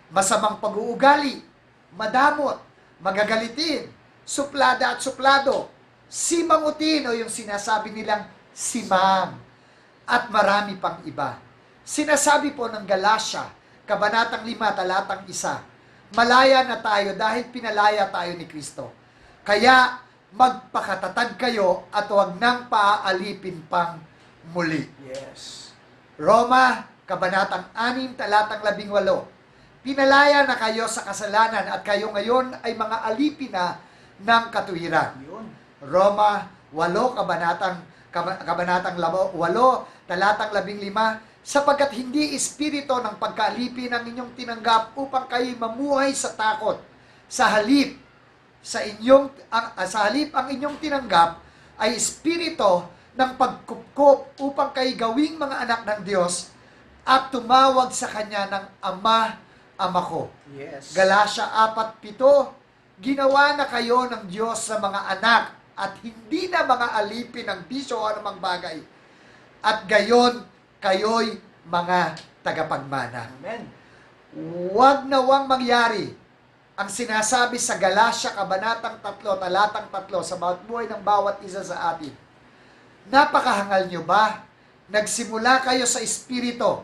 Masamang pag-uugali, madamot, magagalitin, suplada at suplado, simangutin o yung sinasabi nilang simang, at marami pang iba. Sinasabi po ng Galatia, Kabanatang 5, Talatang 1, malaya na tayo dahil pinalaya tayo ni Kristo. Kaya magpakatatag kayo at huwag nang paaalipin pang muli. Yes. Roma, Kabanatang 6, Talatang 18, pinalaya na kayo sa kasalanan at kayo ngayon ay mga alipin na ng katuwiran. Yun. Roma 8, Kabanatang 8, Talatang 15, sapagkat hindi espiritu ng pagkalipin ang inyong tinanggap upang kayo mamuhay sa takot. Sa halip, ang inyong tinanggap ay espiritu ng pagkupkop upang kayo gawing mga anak ng Diyos at tumawag sa Kanya ng Ama, Ama ko. Yes. Galatia 4:7, ginawa na kayo ng Diyos sa mga anak at hindi na mga alipin ng bisyo o anumang bagay. At gayon, kayo'y mga tagapagmana. Amen. Huwag nawang mangyari ang sinasabi sa Galatia Kabanatang 3, Talatang 3 sa bawat buhay ng bawat isa sa atin. Napakahangal nyo ba? Nagsimula kayo sa espiritu,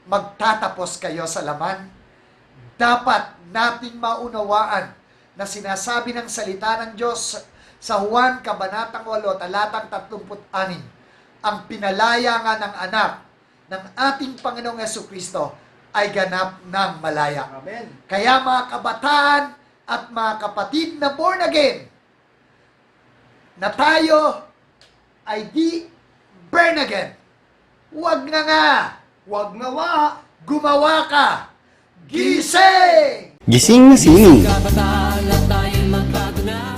magtatapos kayo sa laman? Dapat nating maunawaan na sinasabi ng salita ng Diyos sa Juan Kabanatang 8, Talatang 36, ang pinalaya nga ng anak ng ating Panginoong Yesukristo ay ganap ng malaya. Amen. Kaya mga kabataan at mga kapatid na born again, na tayo ay di burn again. Huwag na nga, Huwag nawa. gumawa ka. Gising! Gising na sini. Kabataan at tayo'y magbago na.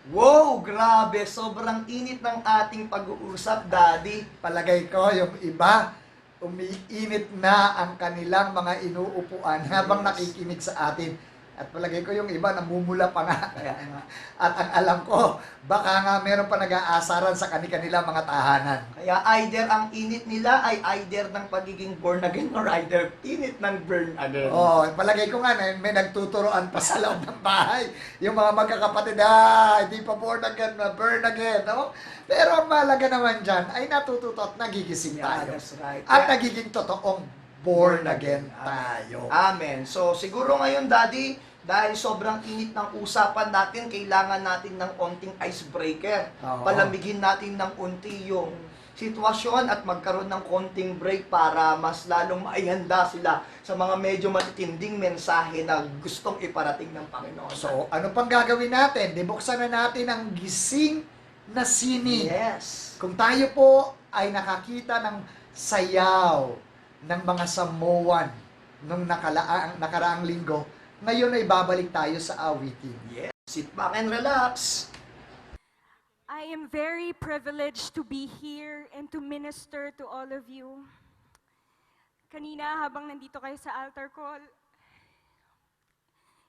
Wow, grabe. Sobrang init ng ating pag-uusap, Daddy. Palagay ko yung iba, umiinit na ang kanilang mga inuupuan habang nakikinig sa atin. At palagay ko yung iba namumula pa nga. Kaya nga. At ang alam ko, baka nga meron pa nag-aasaran sa kanilang mga tahanan. Kaya either ang init nila ay either ng pagiging born again or either init ng burn again. Oh, palagay ko nga may nagtuturoan pa sa loob ng bahay. Yung mga magkakapatid, hindi pa born again, na burn again. No? Pero ang mahalaga naman dyan ay natututo at nagigising Yeah, tayo. that's right. At Kaya- nagiging totoong born again tayo. Amen. So, siguro ngayon, Daddy, dahil sobrang init ng usapan natin, kailangan natin ng onting icebreaker. Oo. Palamigin natin ng unti yung sitwasyon at magkaroon ng konting break para mas lalong maihanda sila sa mga medyo matitinding mensahe na gustong iparating ng Panginoon. So, ano pang gagawin natin? Dibuksan na natin ang gising na sini. yes. Kung tayo po ay nakakita ng sayaw ng mga Samoan nung nakaraang linggo, ngayon ay babalik tayo sa awitin. Yes. Sit back and relax. I am very privileged to be here and to minister to all of you. Kanina, habang nandito kayo sa altar call,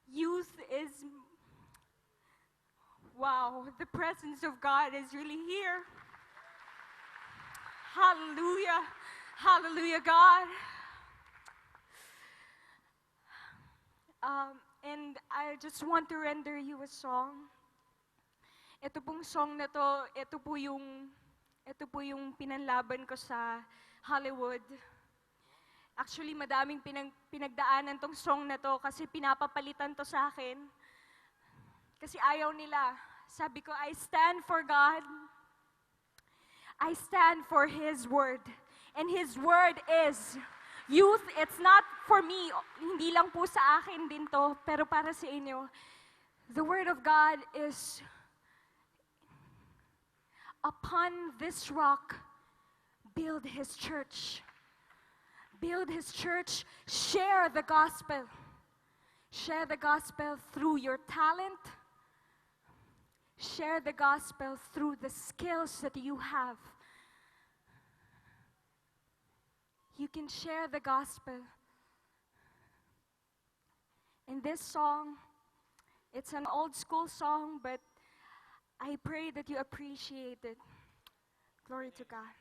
youth is, wow, the presence of God is really here. Hallelujah. Hallelujah, God. And I just want to render you a song. Ito pong song na to, ito po yung pinanlaban ko sa Hollywood. Actually, madaming pinagdaanan tong song na to kasi pinapapalitan to sa akin. Kasi ayaw nila. Sabi ko, I stand for God. I stand for His Word. And His Word is, youth, it's not for me, hindi lang po sa akin din to, pero para sa inyo. The Word of God is, upon this rock, build His church. Build His church, share the gospel. Share the gospel through your talent. Share the gospel through the skills that you have. You can share the gospel. In this song, it's an old school song, but I pray that you appreciate it. Glory to God.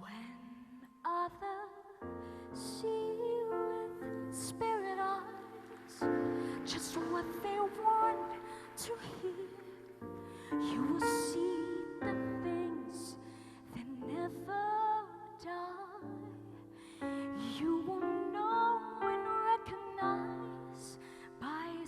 When others see with spirit eyes just what they want to hear, you will see the things that never die. You will know and recognize by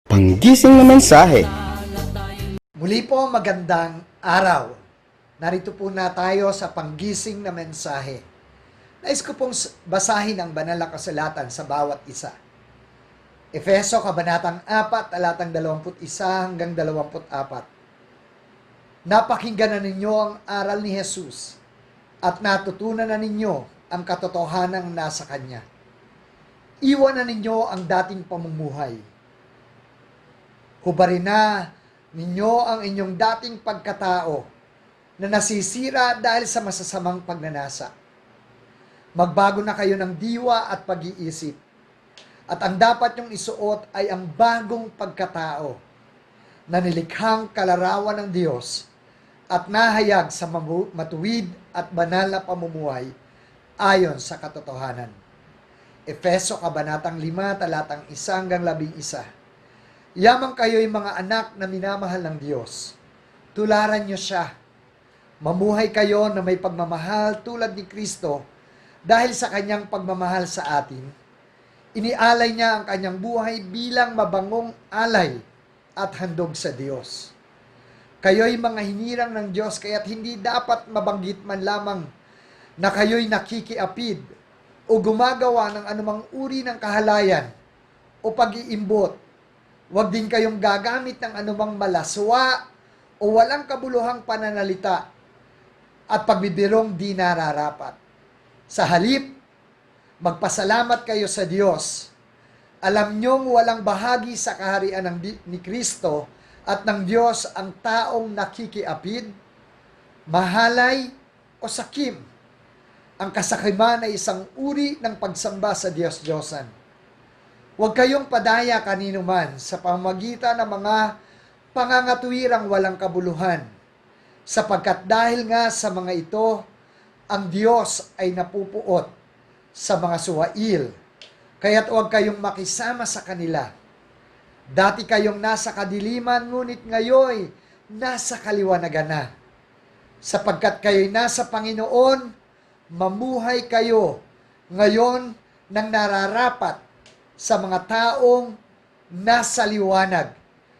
Panggising na mensahe. Muli po magandang araw. Narito po na tayo sa panggising na mensahe. Nais ko pong basahin ang banal na kasulatan sa bawat isa. Efeso Kabanatang 4, talatang 21 hanggang 24. Napakinggan na ninyo ang aral ni Jesus at natutunan na ninyo ang katotohanang nasa Kanya. Iwan na ninyo ang dating pamumuhay. Hubarin na ninyo ang inyong dating pagkatao na nasisira dahil sa masasamang pagnanasa. Magbago na kayo ng diwa at pag-iisip. At ang dapat nyong isuot ay ang bagong pagkatao na nilikhang kalarawan ng Diyos at nahayag sa matuwid at banal na pamumuhay ayon sa katotohanan. Efeso Kabanatang 5, talatang 1 hanggang 11. Yamang kayo'y mga anak na minamahal ng Diyos. Tularan niyo siya. Mamuhay kayo na may pagmamahal tulad ni Kristo dahil sa kanyang pagmamahal sa atin. Inialay niya ang kanyang buhay bilang mabangong alay at handog sa Diyos. Kayo'y mga hinirang ng Diyos kaya't hindi dapat mabanggit man lamang na kayo'y nakikiapid o gumagawa ng anumang uri ng kahalayan o pag-iimbot. Huwag din kayong gagamit ng anumang malaswa o walang kabuluhang pananalita at pagbibirong di nararapat. Sa halip, magpasalamat kayo sa Diyos. Alam niyong walang bahagi sa kaharian ni Kristo at ng Diyos ang taong nakikiapid, mahalay o sakim. Ang kasakiman ay isang uri ng pagsamba sa Diyos-Diyosan. Huwag kayong padaya kanino man sa pamamagitan ng mga pangangatuwirang walang kabuluhan, sapagkat dahil nga sa mga ito, ang Diyos ay napupuot sa mga suwail, kaya't huwag kayong makisama sa kanila. Dati kayong nasa kadiliman, ngunit ngayon nasa kaliwanagan na. Sapagkat kayo'y nasa Panginoon, mamuhay kayo ngayon ng nararapat sa mga taong nasa liwanag,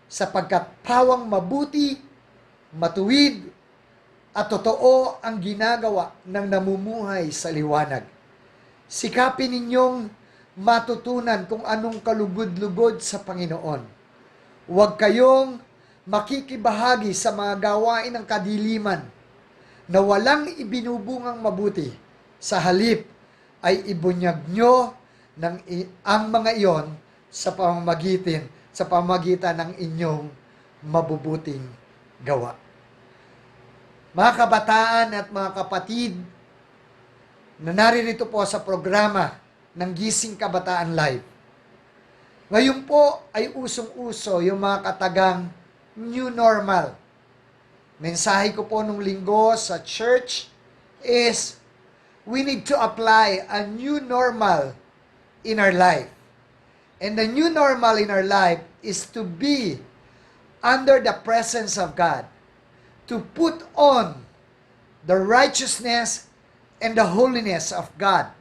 sapagkat pawang mabuti, matuwid, at totoo ang ginagawa ng namumuhay sa liwanag. Sikapin ninyong matutunan kung anong kalugod-lugod sa Panginoon. Huwag kayong makikibahagi sa mga gawain ng kadiliman na walang ibinubungang mabuti. Sa halip ay ibunyag nyo ang mga iyon sa pamamagitan ng inyong mabubuting gawa. Mga kabataan at mga kapatid na naririto po sa programa ng Gising Kabataan Live. Ngayon po ay usong-uso yung mga katagang new normal. Mensahe ko po nung linggo sa church is we need to apply a new normal in our life. And the new normal in our life is to be under the presence of God, to put on the righteousness and the holiness of God.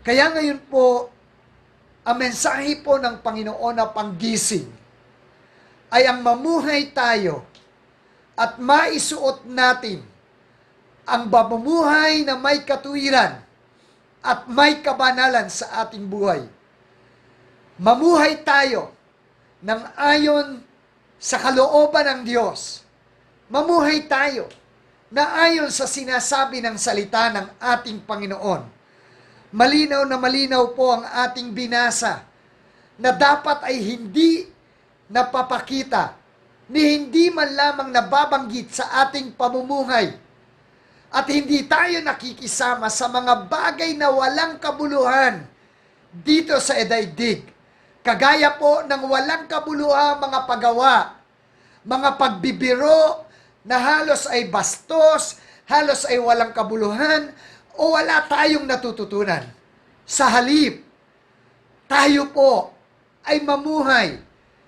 Kaya ngayon po, ang mensahe po ng Panginoon na panggising ay ang mamuhay tayo at maisuot natin ang pamumuhay na may katuwiran at may kabanalan sa ating buhay. Mamuhay tayo ng ayon sa kalooban ng Diyos. Mamuhay tayo na ayon sa sinasabi ng salita ng ating Panginoon. Malinaw na malinaw po ang ating binasa na dapat ay hindi napapakita ni hindi man lamang nababanggit sa ating pamumuhay at hindi tayo nakikisama sa mga bagay na walang kabuluhan dito sa edaigdig. Kagaya po ng walang kabuluhan mga paggawa, mga pagbibiro na halos ay bastos, halos ay walang kabuluhan, o wala tayong natututunan. Sa halip, tayo po ay mamuhay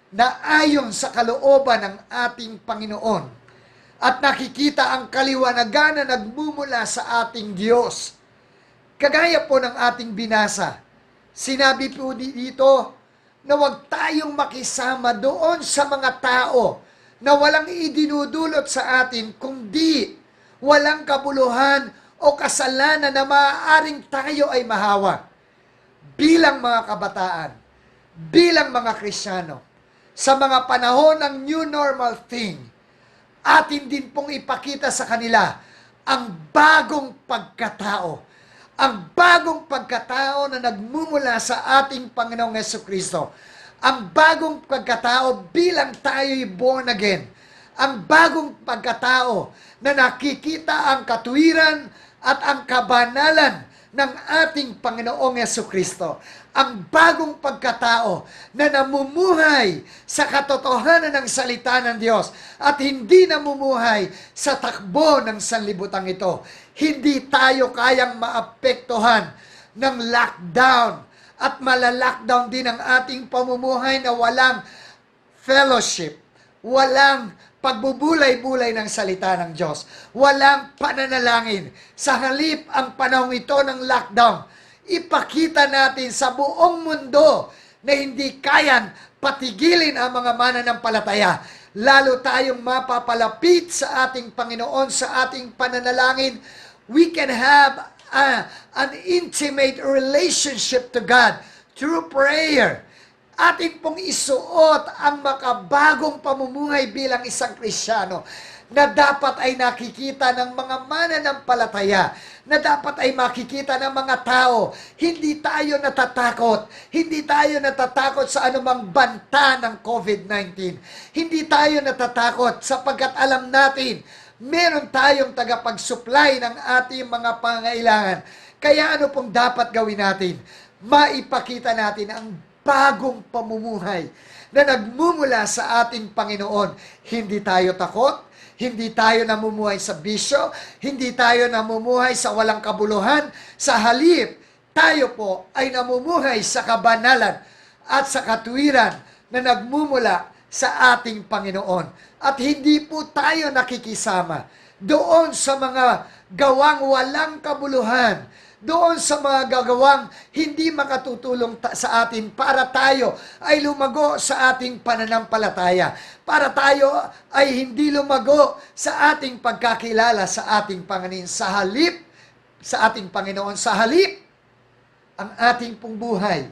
na ayon sa kalooban ng ating Panginoon at nakikita ang kaliwanagan na nagmumula sa ating Diyos. Kagaya po ng ating binasa, sinabi po dito, na huwag tayong makisama doon sa mga tao na walang idinudulot sa atin, kundi walang kabuluhan o kasalanan na maaaring tayo ay mahawa. Bilang mga kabataan, bilang mga Kristiyano, sa mga panahon ng new normal thing, atin din pong ipakita sa kanila ang bagong pagkatao. Ang bagong pagkatao na nagmumula sa ating Panginoong Jesucristo. Ang bagong pagkatao bilang tayo'y born again. Ang bagong pagkatao na nakikita ang katuwiran at ang kabanalan ng ating Panginoong Jesucristo. Ang bagong pagkatao na namumuhay sa katotohanan ng salita ng Diyos at hindi namumuhay sa takbo ng sanlibutan ito. Hindi tayo kayang maapektuhan ng lockdown at malalockdown din ang ating pamumuhay na walang fellowship, walang pagbubulay-bulay ng salita ng Diyos, walang pananalangin. Sa halip ang panahong ito ng lockdown, ipakita natin sa buong mundo na hindi kayan patigilin ang mga mananampalataya. Lalo tayong mapapalapit sa ating Panginoon, sa ating pananalangin. We can have an intimate relationship to God through prayer. Atin pong isuot ang makabagong pamumuhay bilang isang Kristiyano na dapat ay nakikita ng mga mananampalataya, na dapat ay makikita ng mga tao. Hindi tayo natatakot. Hindi tayo natatakot sa anumang banta ng COVID-19. Hindi tayo natatakot sapagkat alam natin, meron tayong tagapag-supply ng ating mga pangailangan. Kaya ano pong dapat gawin natin? Maipakita natin ang bagong pamumuhay na nagmumula sa ating Panginoon. Hindi tayo takot, hindi tayo namumuhay sa bisyo, hindi tayo namumuhay sa walang kabuluhan. Sa halip, tayo po ay namumuhay sa kabanalan at sa katuwiran na nagmumula sa ating Panginoon. At hindi po tayo nakikisama doon sa mga gawang walang kabuluhan, doon sa mga gagawang hindi makatutulong sa atin para tayo ay lumago sa ating pananampalataya, para tayo ay hindi lumago sa ating pagkakilala sa ating Panginoon. Sa halip, sa ating Panginoon, sa halip, ang ating pong buhay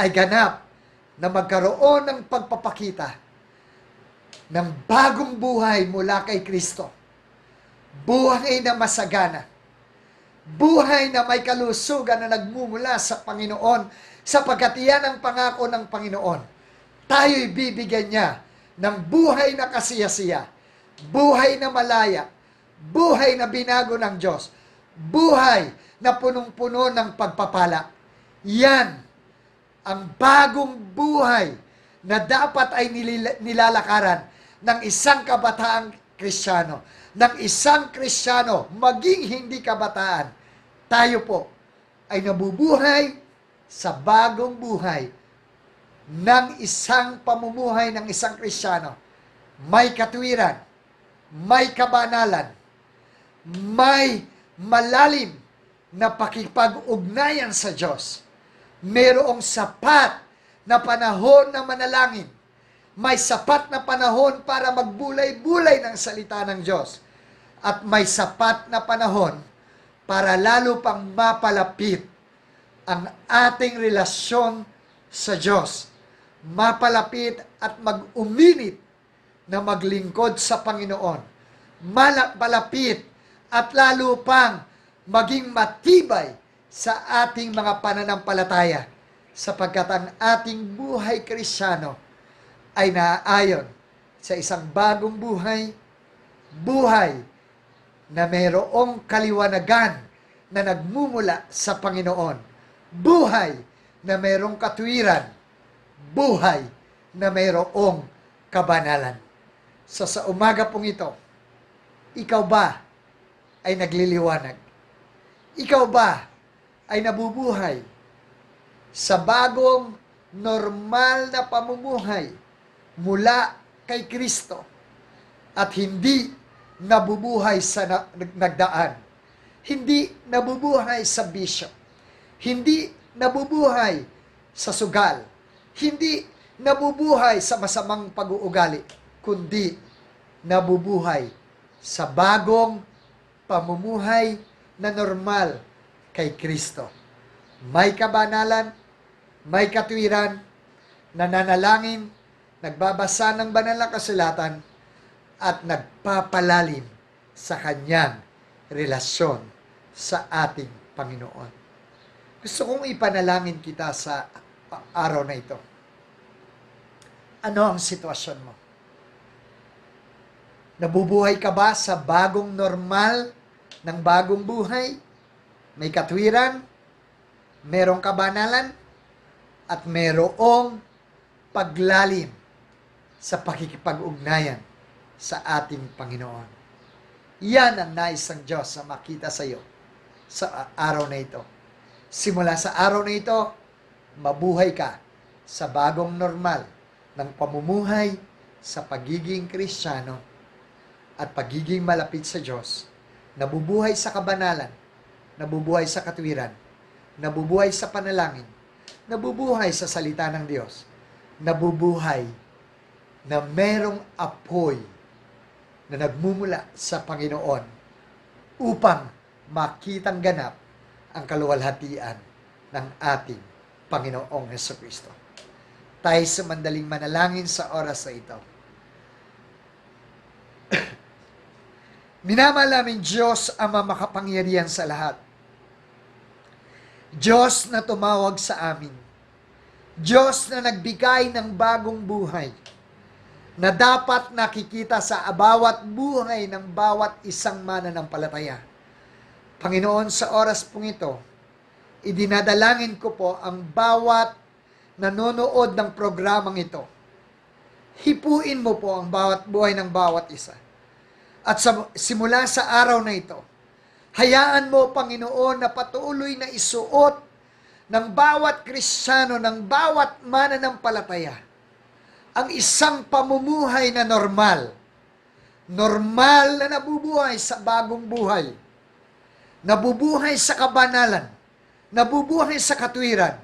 ay ganap na magkaroon ng pagpapakita ng bagong buhay mula kay Kristo. Buhay na masagana. Buhay na may kalusugan na nagmumula sa Panginoon, sapagkat iyan ang pangako ng Panginoon. Tayo'y bibigyan niya ng buhay na kasiyasiya, buhay na malaya, buhay na binago ng Diyos, buhay na punong-puno ng pagpapala. Yan ang bagong buhay na dapat ay nilalakaran ng isang kabataang Kristiyano, ng isang Kristiyano, maging hindi kabataan. Tayo po ay nabubuhay sa bagong buhay ng isang pamumuhay ng isang Kristiyano. May katuwiran, may kabanalan, may malalim na pakipag-ugnayan sa Diyos. Mayroong sapat na panahon na manalangin. May sapat na panahon para magbulay-bulay ng salita ng Diyos. At may sapat na panahon para lalo pang mapalapit ang ating relasyon sa Diyos. Mapalapit at mag-uminit na maglingkod sa Panginoon. Malapit at lalo pang maging matibay sa ating mga pananampalataya, sapagkat ang ating buhay Kristiyano ay naaayon sa isang bagong buhay, buhay na mayroong kaliwanagan na nagmumula sa Panginoon, buhay na mayroong katuwiran, buhay na mayroong kabanalan. So sa umaga pong ito, ikaw ba ay nagliliwanag? Ikaw ba ay nabubuhay sa bagong normal na pamumuhay mula kay Kristo at hindi nabubuhay sa nagdaan, hindi nabubuhay sa bisyo, hindi nabubuhay sa sugal, Hindi nabubuhay sa masamang pag-uugali, kundi nabubuhay sa bagong pamumuhay na normal kay Kristo. May kabanalan, may katwiran, nananalangin, nagbabasa ng banal na kasulatan, at nagpapalalim sa kanyang relasyon sa ating Panginoon. Gusto kong ipanalangin kita sa araw na ito. Ano ang sitwasyon mo? Nabubuhay ka ba sa bagong normal ng bagong buhay? May katwiran, merong kabanalan, at merong paglalim sa pakikipag-ugnayan sa ating Panginoon. Yan ang nais ng Diyos na makita sa iyo sa araw na ito. Simula sa araw na ito, mabuhay ka sa bagong normal ng pamumuhay sa pagiging Kristiyano at pagiging malapit sa Diyos, nabubuhay sa kabanalan, nabubuhay sa katwiran, nabubuhay sa panalangin, nabubuhay sa salita ng Diyos, nabubuhay na merong apoy na nagmumula sa Panginoon upang makitang ganap ang kaluwalhatian ng ating Panginoong Jesucristo. Tayo sa mandaling manalangin sa oras na ito. Minamahal namin Diyos Ama makapangyarihan sa lahat. Diyos na tumawag sa amin. Diyos na nagbigay ng bagong buhay na dapat nakikita sa bawat buhay ng bawat isang mananampalataya. Panginoon, sa oras pong ito, idinadalangin ko po ang bawat nanonood ng programang ito. Hipuin mo po ang bawat buhay ng bawat isa. At simula sa araw na ito, hayaan mo, Panginoon, na patuloy na isuot ng bawat Kristiyano, ng bawat mananampalataya, ang isang pamumuhay na normal. Normal na nabubuhay sa bagong buhay. Nabubuhay sa kabanalan. Nabubuhay sa katwiran.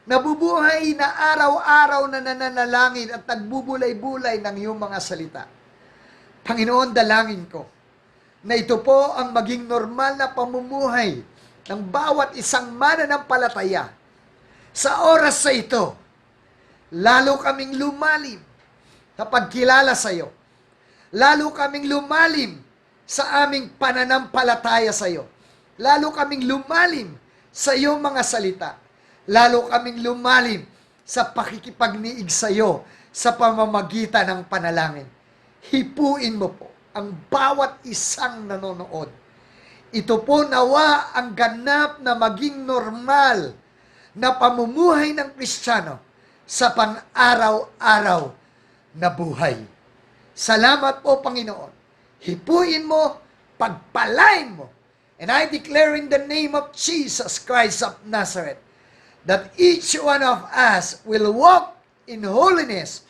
Nabubuhay na araw-araw na nananalangin at nagbubulay-bulay ng iyong mga salita. Panginoon, dalangin ko na ito po ang maging normal na pamumuhay ng bawat isang mananampalataya. Sa oras sa ito, lalo kaming lumalim sa pagkilala sa iyo. Lalo kaming lumalim sa aming pananampalataya sa iyo. Lalo kaming lumalim sa iyong mga salita. Lalo kaming lumalim sa pakikipagniig sa iyo sa pamamagitan ng panalangin. Hipuin mo po ang bawat isang nanonood. Ito po nawa ang ganap na maging normal na pamumuhay ng Kristiyano sa pang-araw-araw na buhay. Salamat po, Panginoon. Hipuin mo, pagpalain mo. And I declare in the name of Jesus Christ of Nazareth that each one of us will walk in holiness,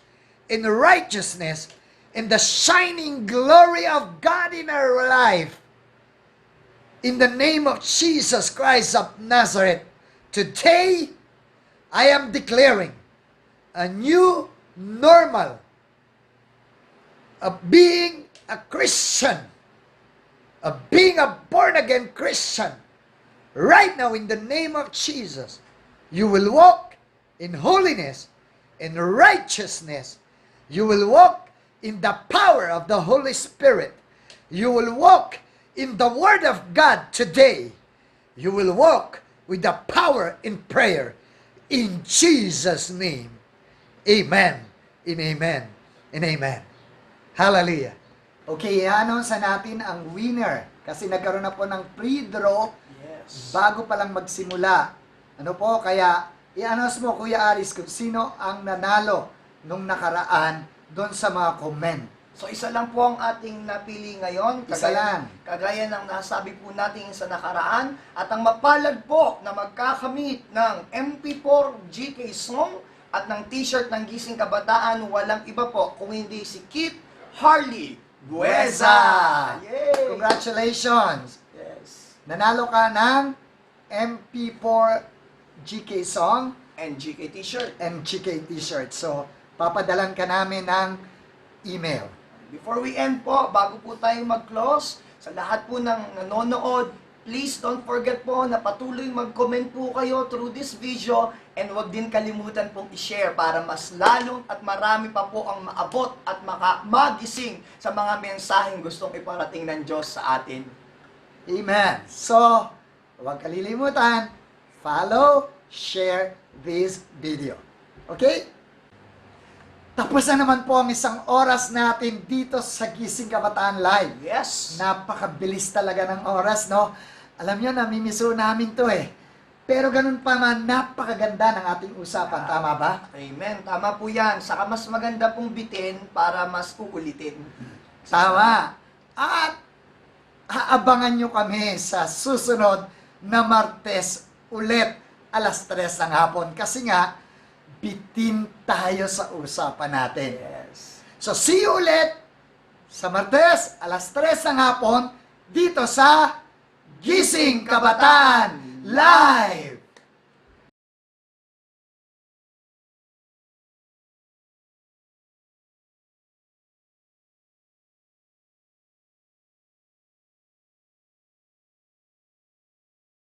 in righteousness, in the shining glory of God in our life. In the name of Jesus Christ of Nazareth, today I am declaring a new normal of being a Christian, of being a born-again Christian. Right now, in the name of Jesus, you will walk in holiness, in righteousness. You will walk in the power of the Holy Spirit. You will walk in the Word of God today. You will walk with the power in prayer. In Jesus' name. Amen. And amen. And amen. Hallelujah. Okay, i-announce natin ang winner. Kasi nagkaroon na po ng pre-draw bago pa lang magsimula. Ano po, kaya i-announce mo, Kuya Aris, kung sino ang nanalo nung nakaraan doon sa mga comment. So isa lang po ang ating napili ngayon. Isa lang. Kagaya ng nasabi po natin sa nakaraan. At ang mapalad po na magkakamit ng MP4 GK song at ng t-shirt ng Gising Kabataan, walang iba po kung hindi si Kit Harley Bueza. Yay! Congratulations! Yes. Nanalo ka ng MP4 GK song and GK T-shirt. and GK T-shirt. So, papadalan ka namin ng email. Before we end po, bago po tayo mag-close, sa lahat po ng nanonood, please don't forget po na patuloy mag-comment po kayo through this video and huwag din kalimutan pong i-share para mas lalo at marami pa po ang maabot at magising sa mga mensaheng gustong iparating ng Diyos sa atin. Amen. So, huwag kalilimutan, follow, share this video. Okay? Tapos na naman po ang isang oras natin dito sa Gising Kabataan Live. Yes! Napakabilis talaga ng oras, no? Alam nyo, namimiso namin to eh. Pero ganun pa man, napakaganda ng ating usapan. Tama ba? Amen. Tama po yan. Saka mas maganda pong bitin para mas uulitin. Tama. At aabangan nyo kami sa susunod na Martes ulit alas 3 ng hapon. Kasi nga, bitin tayo sa usapan natin. Yes. So, see you ulit sa Martes alas 3 ng hapon dito sa Gising Kabataan Live!